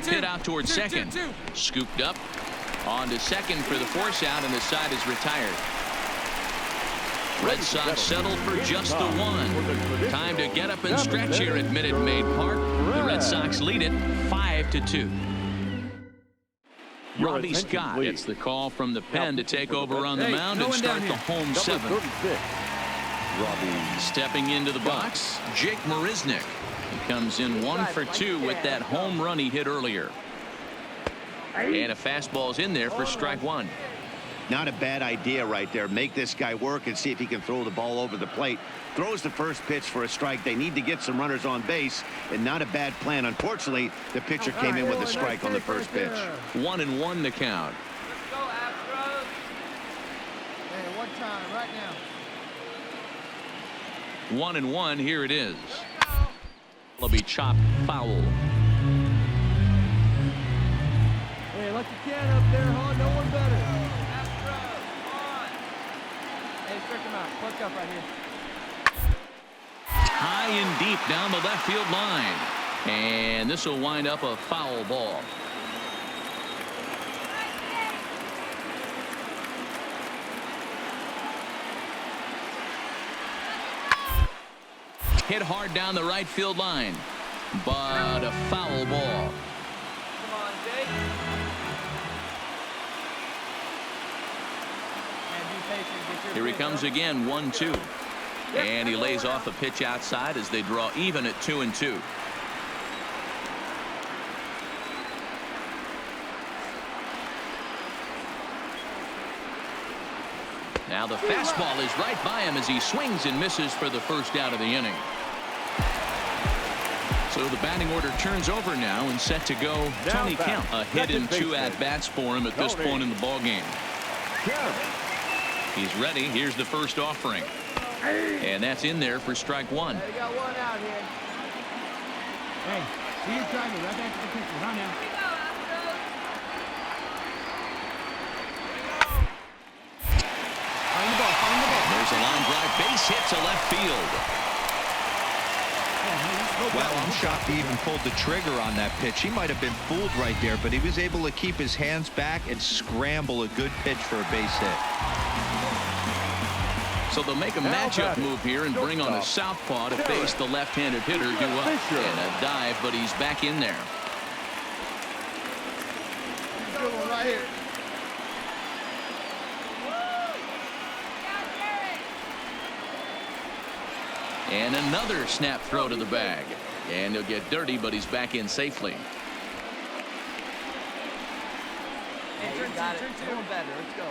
Hit out towards second. Scooped up. On to second for the force out, and the side is retired. Red Sox settled for just the 1. Time to get up and stretch here at Minute Maid Park. The Red Sox lead it 5-2. Robbie Scott gets the call from the pen to take over on the mound and start the home 7. Stepping into the box, Jake Marisnick. He comes in 1 for 2 with that home run he hit earlier. And a fastball's in there for strike 1. Not a bad idea right there. Make this guy work and see if he can throw the ball over the plate. Throws the first pitch for a strike. They need to get some runners on base, and not a bad plan. Unfortunately, the pitcher came in with a strike on the first pitch. 1-1 the count. Let's go, Astros. Hey, one time, right now. 1-1, here it is. It'll be chopped foul. Hey, let the can up there, huh? No one better. Hey, stretch him out. Let's go right here. High and deep down the left field line. And this will wind up a foul ball. Hit hard down the right field line. But a foul ball. Come on, Jake. Here he comes again, 1-2. And he lays off a pitch outside as they draw even at 2-2. Now the fastball is right by him as he swings and misses for the first out of the inning. So the batting order turns over now and set to go Tony Kemp. A hit and 2 at-bats for him at this point in the ballgame. He's ready. Here's the first offering. And that's in there for strike 1. Hey, we got one out here. Hey, see your driver right back to the pitcher. Run now. Find the ball. Find the ball. There's a line drive base hit to left field. Well, I'm shocked he even pulled the trigger on that pitch. He might have been fooled right there, but he was able to keep his hands back and scramble a good pitch for a base hit. So they'll make a matchup move here and bring on a southpaw to face the left-handed hitter due up. And a dive, but he's back in there. Good one right here. And another snap throw to the bag. And he'll get dirty, but he's back in safely. Hey, turn two one better. Let's go.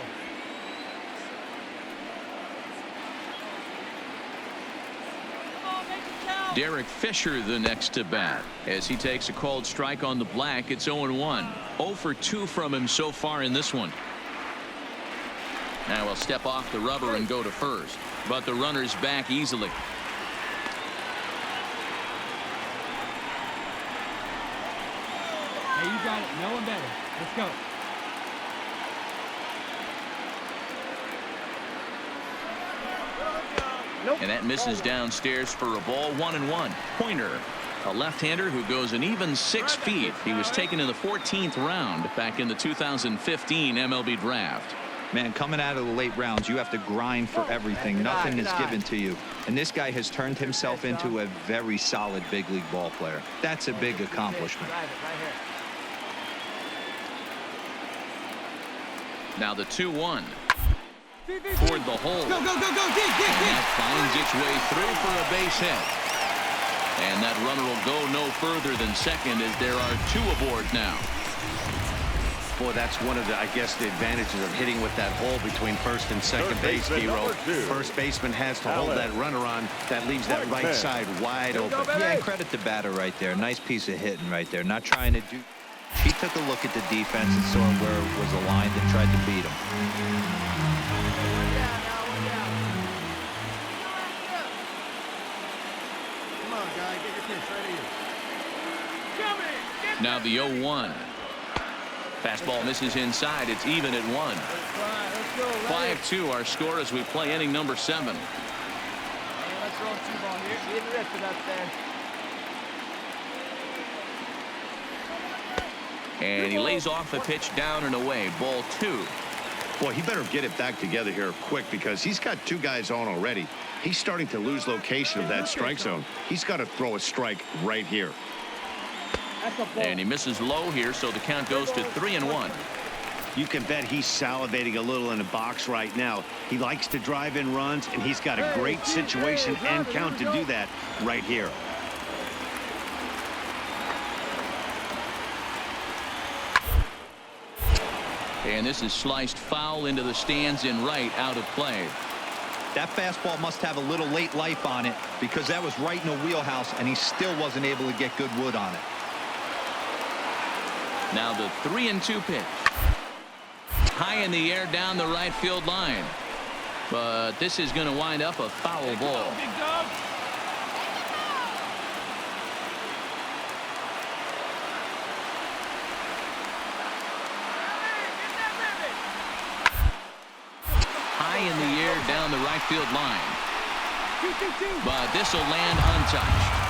Derek Fisher the next to bat as he takes a called strike on the black. It's 0-1. 0 for 2 from him so far in this one. Now he'll step off the rubber and go to first, but the runner's back easily. Hey, you got it. No one better. Let's go. And that misses downstairs for a ball. 1-1. Pointer, a left-hander who goes an even 6 feet. He was taken in the 14th round back in the 2015 MLB draft. Man, coming out of the late rounds, you have to grind for everything. Nothing is given to you. And this guy has turned himself into a very solid big league ball player. That's a big accomplishment. Now the 2-1. Toward the hole. Go, go, go, go, dig, dig, And dig. that finds its way through for a base hit. And that runner will go no further than second as there are 2 aboard now. Boy, that's one of the, I guess, the advantages of hitting with that hole between first and second base, Hero. First baseman has to hold that runner on. That leaves that right side wide open. Yeah, and credit the batter right there. Nice piece of hitting right there. Not trying to do. He took a look at the defense and saw where it was aligned and tried to beat him. Come on, guy. Get your pitch right here. Now the 0-1. Fastball misses inside. It's even at 1. 5-2 our score as we play inning number 7. Let's roll 2 ball here. Get the rest of that there. And he lays off the pitch down and away. Ball 2. Boy, he better get it back together here quick because he's got 2 guys on already. He's starting to lose location of that strike zone. He's got to throw a strike right here. And he misses low here, so the count goes to 3-1. You can bet he's salivating a little in the box right now. He likes to drive in runs, and he's got a great situation and count to do that right here. And this is sliced foul into the stands in right, out of play. That fastball must have a little late life on it because that was right in the wheelhouse, and he still wasn't able to get good wood on it. Now the 3-2 pitch. High in the air down the right field line. But this is going to wind up a foul ball. Big dog. High in the air down the right field line. 2-2-2. But this will land untouched.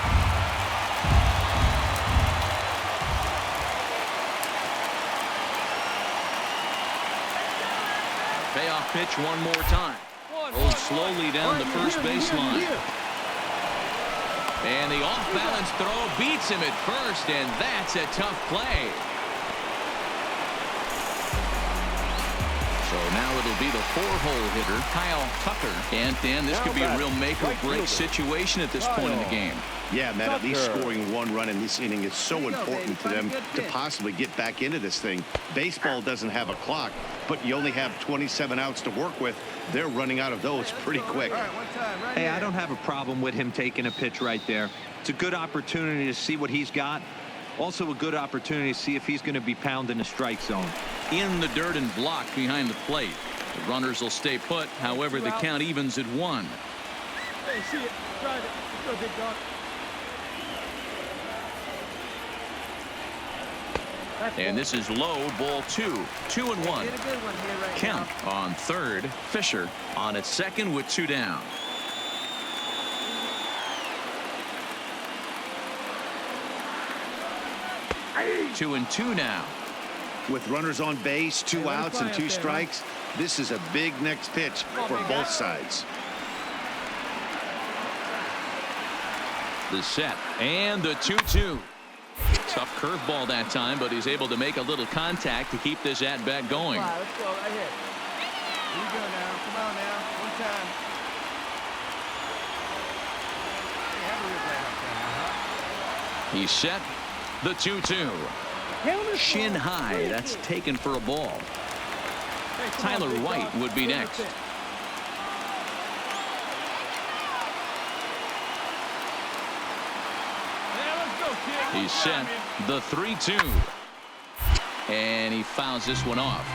Payoff pitch one more time. Rolled slowly down the first baseline. And the off-balance throw beats him at first, and that's a tough play. So now it'll be the 4-hole hitter, Kyle Tucker. And Dan, this could be a real make-or-break situation at this point in the game. Yeah, man, at least scoring 1 run in this inning is so important to them to possibly get back into this thing. Baseball doesn't have a clock, but you only have 27 outs to work with. They're running out of those pretty quick. Hey, I don't have a problem with him taking a pitch right there. It's a good opportunity to see what he's got. Also a good opportunity to see if he's going to be pounding the strike zone. In the dirt and blocked behind the plate. The runners will stay put. However, the count evens at 1. Hey, see it. Drive it. Let's go, big dog. And this is low, ball 2. 2-1. Kemp on third. Fisher on at second with 2 down. Two and 2 now. With runners on base, 2 outs and 2 strikes, this is a big next pitch for both sides. The set and the 2-2. Tough curveball that time, but he's able to make a little contact to keep this at-bat going. All right, let's go right here. Here you go now. Come on now. One time. He's set. The 2-2. Shin high. That's taken for a ball. Tyler White would be next. He's set. The 3-2. And he fouls this one off.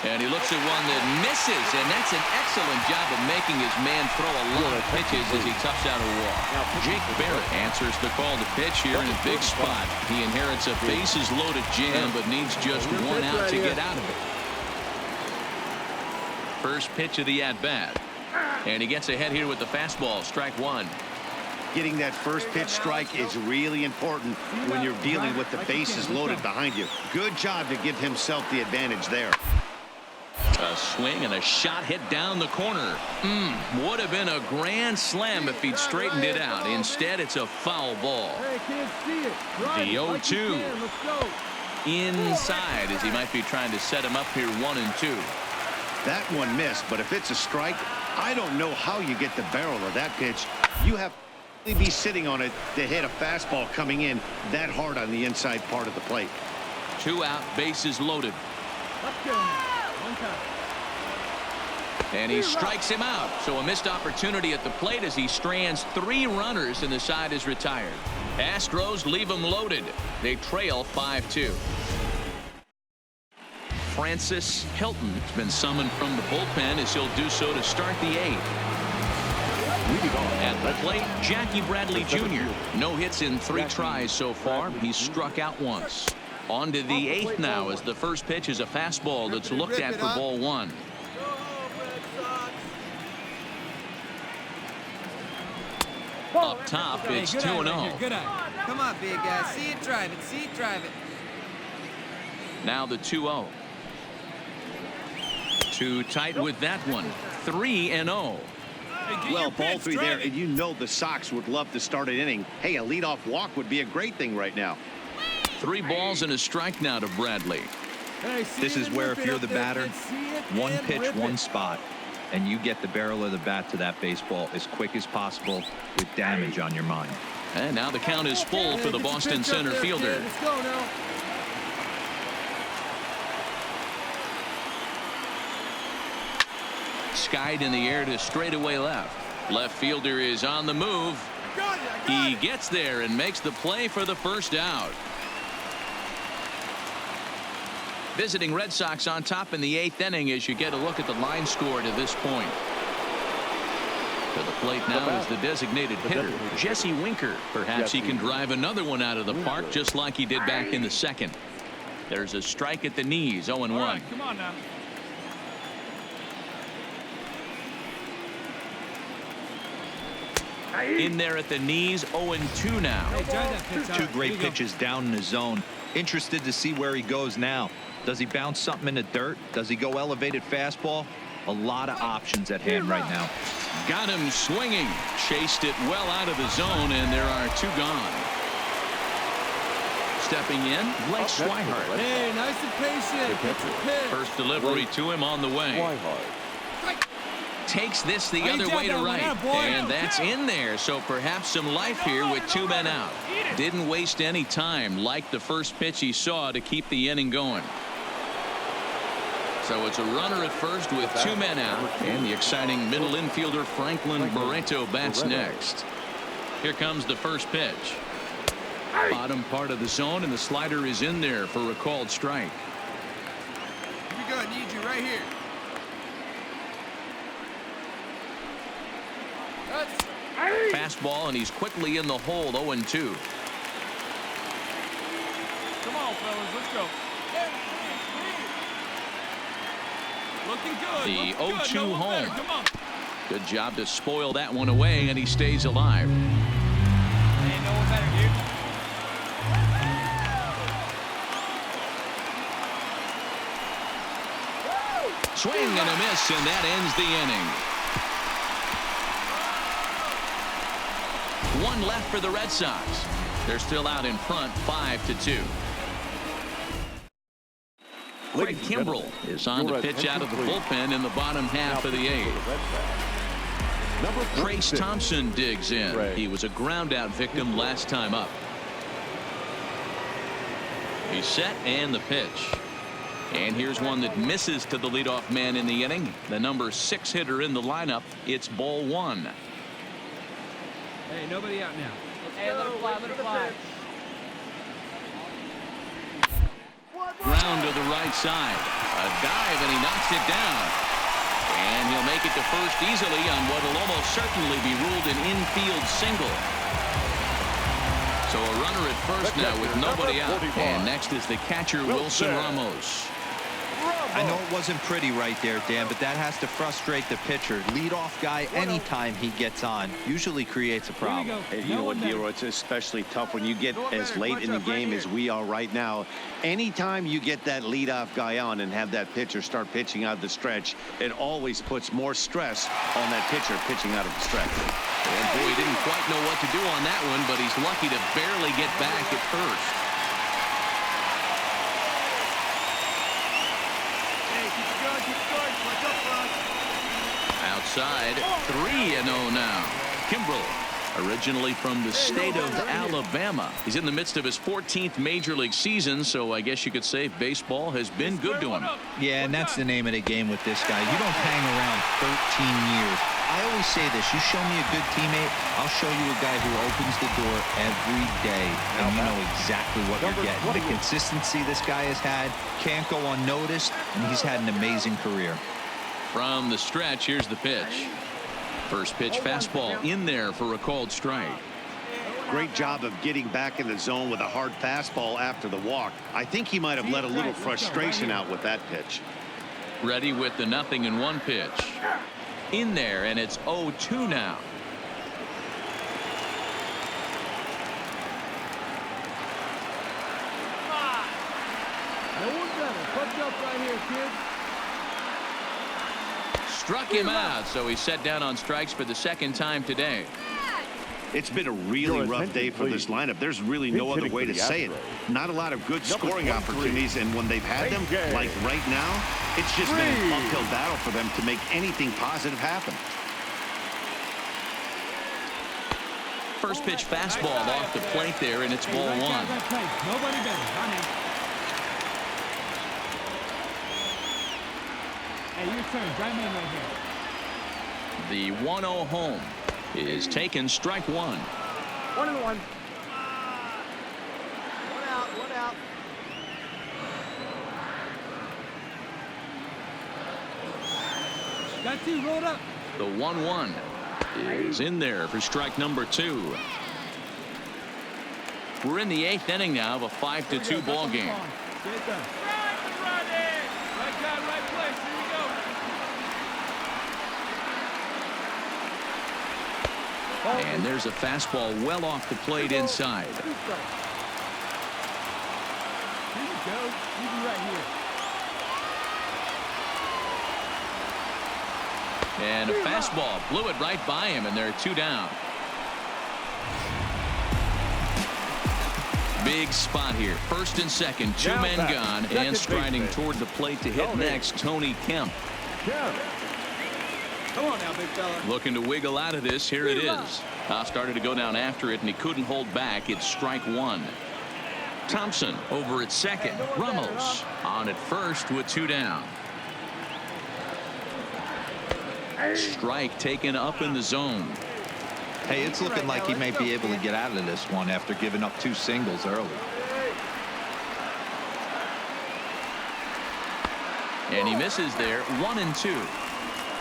And he looks at one that misses, and that's an excellent job of making his man throw a lot of pitches as he toughs out a walk. Jake Barrett answers the call to pitch here in a big spot. He inherits a bases-loaded jam, but needs just one out to get out of it. First pitch of the at-bat. And he gets ahead here with the fastball, strike one. Getting that first pitch strike is really important when you're dealing with the bases loaded behind you. Good job to give himself the advantage there. A swing and a shot hit down the corner. Would have been a grand slam if he'd straightened it out. Instead, it's a foul ball. The 0-2 inside as he might be trying to set him up here 1-2. That one missed, but if it's a strike, I don't know how you get the barrel of that pitch. You have to be sitting on it to hit a fastball coming in that hard on the inside part of the plate. 2 out, bases loaded. And he strikes him out. So a missed opportunity at the plate as he strands 3 runners and the side is retired. Astros leave him loaded. They trail 5-2. Francis Hilton has been summoned from the bullpen as he'll do so to start the 8th. At the plate, Jackie Bradley Jr. No hits in 3 tries so far. He's struck out once. On to the 8th now as the first pitch is a fastball that's looked at for ball 1. Up top, it's 2-0. Good eye. Come on, big guy. See it, drive it. See it, drive it. Now the 2-0. Too tight with that one. 3-0. Well, ball 3 there, and you know the Sox would love to start an inning. Hey, a leadoff walk would be a great thing right now. 3 balls and a strike now to Bradley. This is where if you're the batter, one pitch, one spot, and you get the barrel of the bat to that baseball as quick as possible with damage on your mind. And now the count is full for the Boston center fielder. Let's go now. Skied in the air to straightaway left. Left fielder is on the move. He gets there and makes the play for the first out. Visiting Red Sox on top in the 8th inning as you get a look at the line score to this point. To the plate now is the designated hitter, Jesse Winker. Perhaps he can drive another one out of the park just like he did back in the 2nd. There's a strike at the knees, 0-1. Right, come on now. In there at the knees, 0-2 now. Hey, 2 great pitches down in the zone. Interested to see where he goes now. Does he bounce something in the dirt? Does he go elevated fastball? A lot of options at hand right now. Got him swinging. Chased it well out of the zone, and there are 2 gone. Stepping in, Blake Swihart. Hey, nice and patient. First delivery to him on the way. Takes this the other way to right, and that's in there. So perhaps some life here with 2 men out. Didn't waste any time, like the first pitch he saw, to keep the inning going. So it's a runner at first with 2 men out, and the exciting middle infielder Franklin Barreto bats next. Here comes the first pitch. Bottom part of the zone, and the slider is in there for a called strike. Here we go. I need you right here. Fastball, and he's quickly in the hole, 0-2. Come on, fellas, let's go. Looking good. The 0-2 home. Come on. Good job to spoil that one away, and he stays alive. Ain't no one better, dude. Swing and a miss, and that ends the inning. 1 left for the Red Sox. They're still out in front, 5-2. Craig Kimbrell is on to pitch out of the bullpen in the bottom half of the 8th. Trace Thompson digs in. He was a ground-out victim last time up. He's set, and the pitch. And here's one that misses to the leadoff man in the inning. The number 6 hitter in the lineup. It's ball 1. Hey, nobody out now. Hey, let it fly, let it fly. Ground to the right side. A dive, and he knocks it down. And he'll make it to first easily on what will almost certainly be ruled an infield single. So a runner at first now with nobody out. And next is the catcher, Wilson Ramos. I know it wasn't pretty right there, Dan, but that has to frustrate the pitcher. Leadoff guy, anytime he gets on, usually creates a problem. And you know what, Leroy, it's especially tough when you get as late in the game as we are right now. Anytime you get that leadoff guy on and have that pitcher start pitching out of the stretch, it always puts more stress on that pitcher pitching out of the stretch. And boy, he didn't quite know what to do on that one, but he's lucky to barely get back at first. Outside, 3-0 now. Kimbrel, originally from the state of Alabama. He's in the midst of his 14th major league season, so I guess you could say baseball has been good to him. Yeah, and that's the name of the game with this guy. You don't hang around 13 years. I always say this, you show me a good teammate, I'll show you a guy who opens the door every day, and you know exactly what you're getting. The consistency this guy has had can't go unnoticed, and he's had an amazing career. From the stretch, here's the pitch. First pitch fastball in there for a called strike. Great job of getting back in the zone with a hard fastball after the walk. I think he might have let a little frustration out with that pitch. Ready with the 0-1 pitch. In there, and it's 0-2 now. No one better. Punch up right here, kid. Struck him out, so he's set down on strikes for the second time today. It's been a really rough day for this lineup. There's really no other way to say it. Not a lot of good scoring opportunities, and when they've had them, like right now, it's just been an uphill battle for them to make anything positive happen. First pitch fastball off the plate there, and it's ball one. Nobody better. Hey, your turn. Drive me in right here. The 1-0 home is taken, strike one. 1-1. One out. One out. Got two. Roll it up. The 1-1 is in there for strike number 2. We're in the 8th inning now of a 5-2 ball game. Get it done. Right guy, right place. Here we go. And there's a fastball well off the plate inside. Here you go. You be right here. And a fastball blew it right by him, and they're 2 down. Big spot here. First and second, 2 men gone, and striding toward the plate to hit next, Tony Kemp. Come on now, big fella. Looking to wiggle out of this. Here it is. Started to go down after it, and he couldn't hold back. It's strike 1. Thompson over at second. Ramos on at first with 2 down. Strike taken up in the zone. Hey, it's looking like he may be able to get out of this one after giving up 2 singles early. And he misses there. 1-2.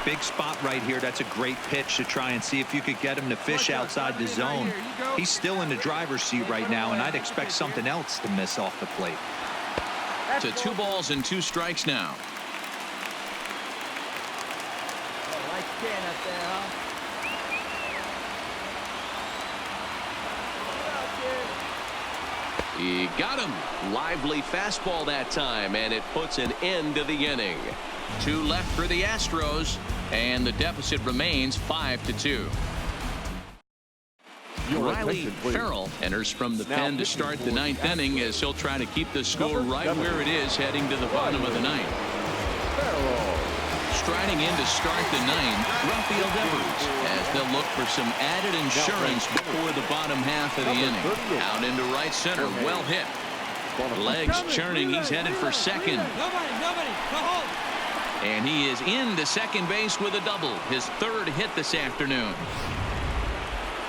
Big spot right here. That's a great pitch to try and see if you could get him to fish outside the zone. He's still in the driver's seat right now, and I'd expect something else to miss off the plate. To 2 balls and 2 strikes now. Nice stand up there, huh? He got him. Lively fastball that time, and it puts an end to the inning. 2 left for the Astros, and the deficit remains 5-2. Riley Farrell enters from the pen to start the 9th inning, as he'll try to keep the score right where it is heading to the bottom of the 9th. Striding in to start the 9th, Rafael Devers, as they'll look for some added insurance before the bottom half of the inning. Out into right center, well hit. Legs churning, he's headed for second. Nobody. Go home. And he is into second base with a double, his 3rd hit this afternoon.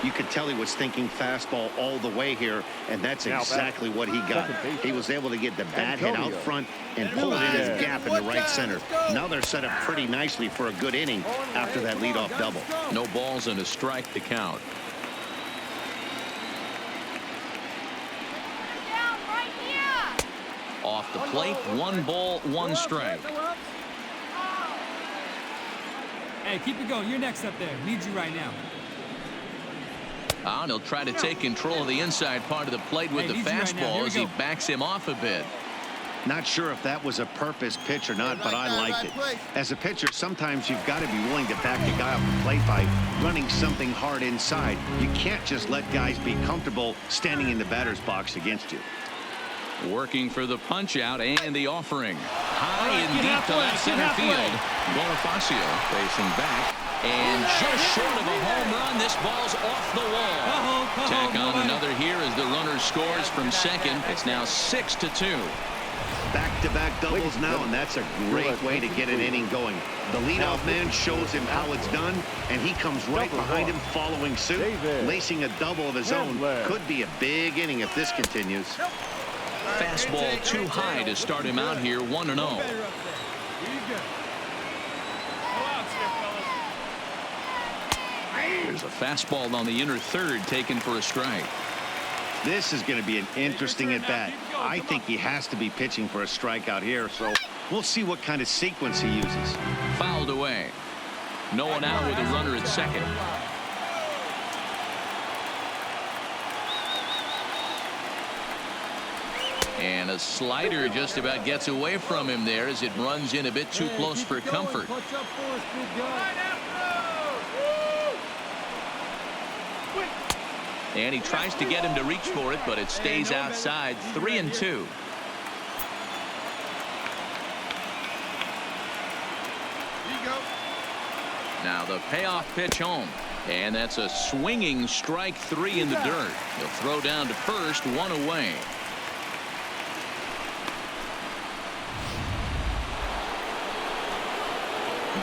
You could tell he was thinking fastball all the way here, and that's exactly what he got. He was able to get the bat hit out front and pull it in his gap in the right center. Now they're set up pretty nicely for a good inning after that leadoff double. No balls and a strike to count. Off the plate, 1 ball, 1 strike. Hey, keep it going. You're next up there. Need you right now. And he'll try to take control of the inside part of the plate with the fastball as he backs him off a bit. Not sure if that was a purpose pitch or not, but I liked it. As a pitcher, sometimes you've got to be willing to back the guy off the plate by running something hard inside. You can't just let guys be comfortable standing in the batter's box against you. Working for the punch out and the offering. High and deep to left center field. Bonifacio facing back. And just short of a home run, this ball's off the wall. Tack on another here as the runner scores from second. It's now 6-2. Back-to-back doubles now, and that's a great way to get an inning going. The leadoff man shows him how it's done, and he comes right behind him following suit, lacing a double of his own. Could be a big inning if this continues. Fastball too high to start him out here, 1-0. There's a fastball on the inner third taken for a strike. This is going to be an interesting at-bat. I think he has to be pitching for a strikeout here, so we'll see what kind of sequence he uses. Fouled away. No one out with a runner at second. And a slider just about gets away from him there as it runs in a bit too close for comfort. And he tries to get him to reach for it, but it stays outside. 3-2. Now the payoff pitch home. And that's a swinging strike 3 in the dirt. He'll throw down to first, 1 away.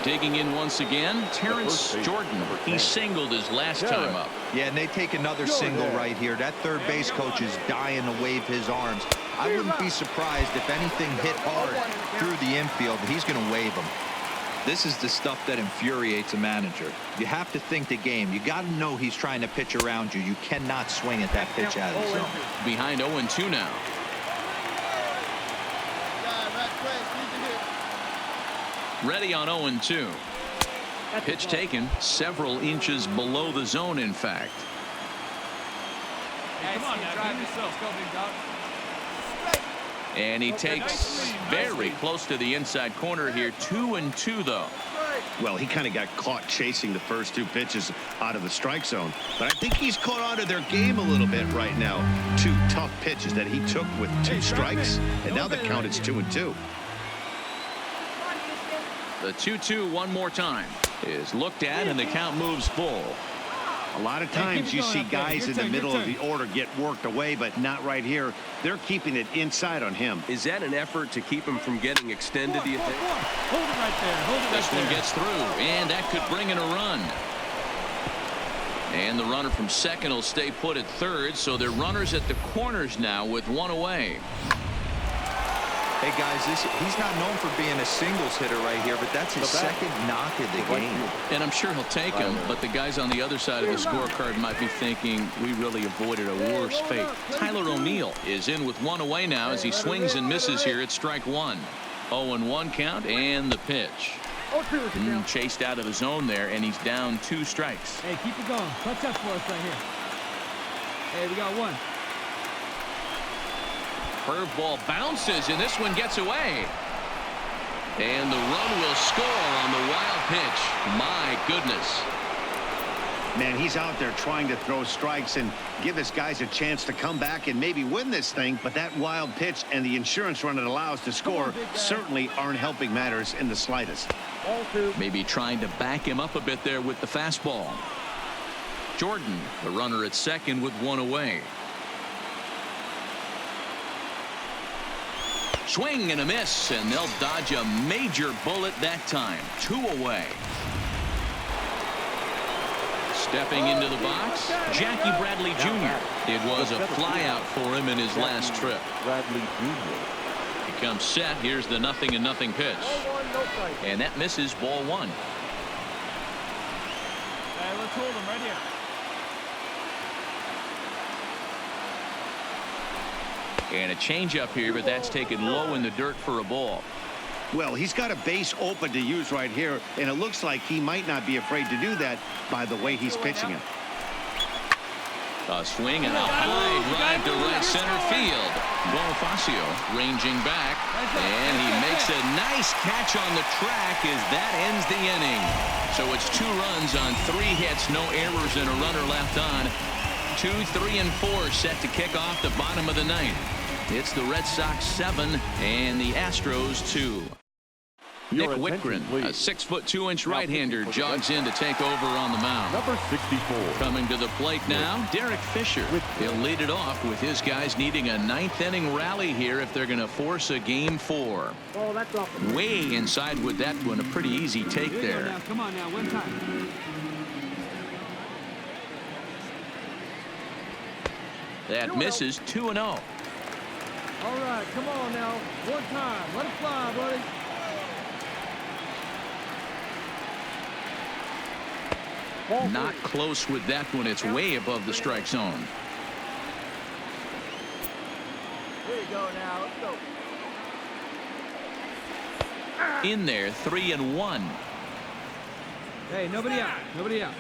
Digging in once again, Terrence Jordan. He singled his last time up. Yeah, and they take another single right here. That third base coach is dying to wave his arms. I wouldn't be surprised if anything hit hard through the infield. He's going to wave them. This is the stuff that infuriates a manager. You have to think the game. You got to know he's trying to pitch around you. You cannot swing at that pitch out of the zone. Behind 0-2 now. Ready on 0-2. Pitch taken several inches below the zone, in fact. Hey, come on now, drive yourself. Go, big dog. And he takes very close to the inside corner here. 2-2 though. Well, he kind of got caught chasing the first 2 pitches out of the strike zone, but I think he's caught on to their game a little bit right now. 2 tough pitches that he took with 2 strikes, and now the count is 2-2. The 2-2 one more time is looked at, and the count moves full. A lot of times you see guys in the middle of the order get worked away, but not right here. They're keeping it inside on him. Is that an effort to keep him from getting extended, do you think? Hold it right there. Hold it This right one there. gets through, and that could bring in a run. And the runner from second will stay put at third, so they're runners at the corners now with 1 away. Hey, guys, he's not known for being a singles hitter right here, but that's his second knock of the game. And I'm sure he'll take him, but the guys on the other side of the scorecard might be thinking we really avoided a worse fate. Tyler O'Neill is in with 1 away now as he swings and misses here at strike 1. 0-1 count and the pitch. Chased out of the zone there, and he's down 2 strikes. Hey, keep it going. Touch up for us right here. Hey, we got 1. Curveball bounces, and this one gets away. And the run will score on the wild pitch. My goodness. Man, he's out there trying to throw strikes and give his guys a chance to come back and maybe win this thing. But that wild pitch and the insurance run it allows to score certainly aren't helping matters in the slightest. Maybe trying to back him up a bit there with the fastball. Jordan, the runner at second with 1 away. Swing and a miss, and they'll dodge a major bullet that time. 2 away. Stepping into the box, Jackie Bradley Jr. It was a flyout for him in his last trip. Bradley Jr. He comes set. Here's the 0-0 pitch. And that misses ball one. Hey, let's hold him right here. And a changeup here, but that's taken low in the dirt for a ball. Well, he's got a base open to use right here, and it looks like he might not be afraid to do that by the way he's pitching it. A swing and a high drive to right center field. Bonifacio ranging back, and he makes a nice catch on the track as that ends the inning. So it's 2 runs on 3 hits, no errors, and a runner left on. 2, 3, and 4 set to kick off the bottom of the 9th. It's the Red Sox 7 and the Astros 2. Nick Whitgren, a 6'2" right-hander, jogs in to take over on the mound. Number 64. Coming to the plate now, Derek Fisher. He'll lead it off with his guys needing a 9th inning rally here if they're going to force a game 4. Oh, that's off. Way inside with that one, a pretty easy take there. Now, come on now, one time. That misses 2-0. All right, come on now. One time. Let it fly, buddy. Not close with that one. It's way above the strike zone. Here you go now. Let's go. In there, 3-1. Hey, nobody out. Nobody out.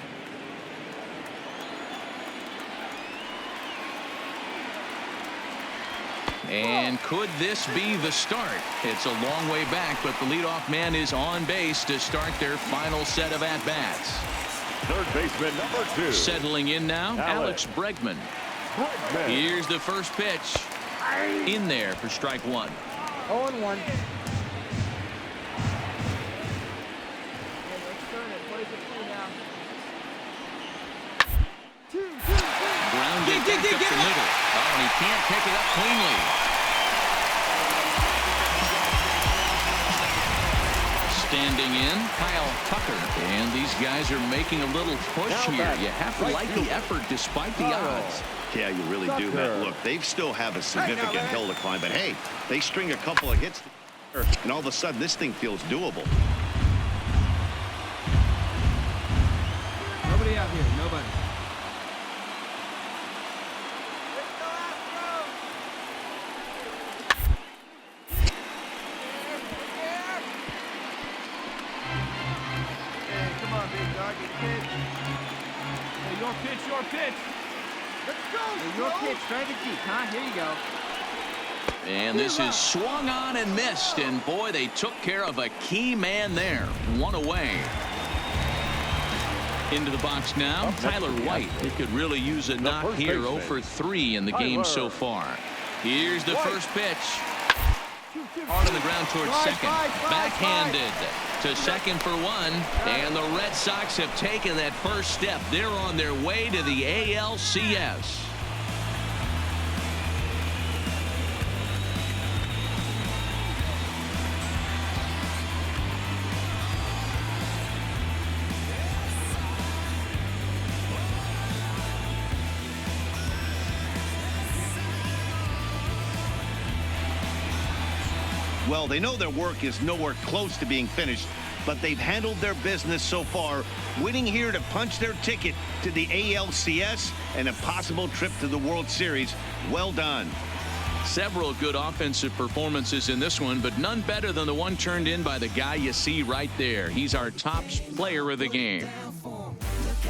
And could this be the start? It's a long way back, but the leadoff man is on base to start their final set of at-bats. Third baseman number 2. Settling in now, Alex Bregman. Here's the first pitch. In there for strike 1. 0-1. Grounded back up the middle. Oh, and he can't pick it up cleanly. Standing in, Kyle Tucker. And these guys are making a little push here. You have to like the effort despite the odds. Yeah, you really do, Matt. Look, they still have a significant hill to climb, but hey, they string a couple of hits, and all of a sudden this thing feels doable. Nobody out here. Nobody. Your pitch, your pitch. Let's go. Hey, your pitch, straight to deep, huh? Here you go. And this is swung on and missed, and boy, they took care of a key man there. 1 away. Into the box now, Tyler White. He could really use a knock here. 0 for 3 in the game so far. Here's the first pitch. Hard on the ground towards second. Backhanded to second for 1. And the Red Sox have taken that first step. They're on their way to the ALCS. Well, they know their work is nowhere close to being finished, but they've handled their business so far, winning here to punch their ticket to the ALCS and a possible trip to the World Series. Well done. Several good offensive performances in this one, but none better than the one turned in by the guy you see right there. He's our top player of the game.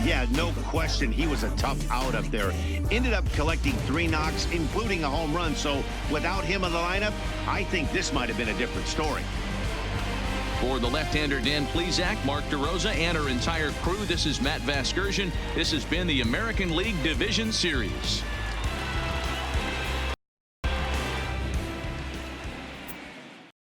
Yeah, no question. He was a tough out up there. Ended up collecting 3 knocks, including a home run. So without him in the lineup, I think this might have been a different story. For the left-hander Dan Plesac, Mark DeRosa, and our entire crew, this is Matt Vasgersian. This has been the American League Division Series.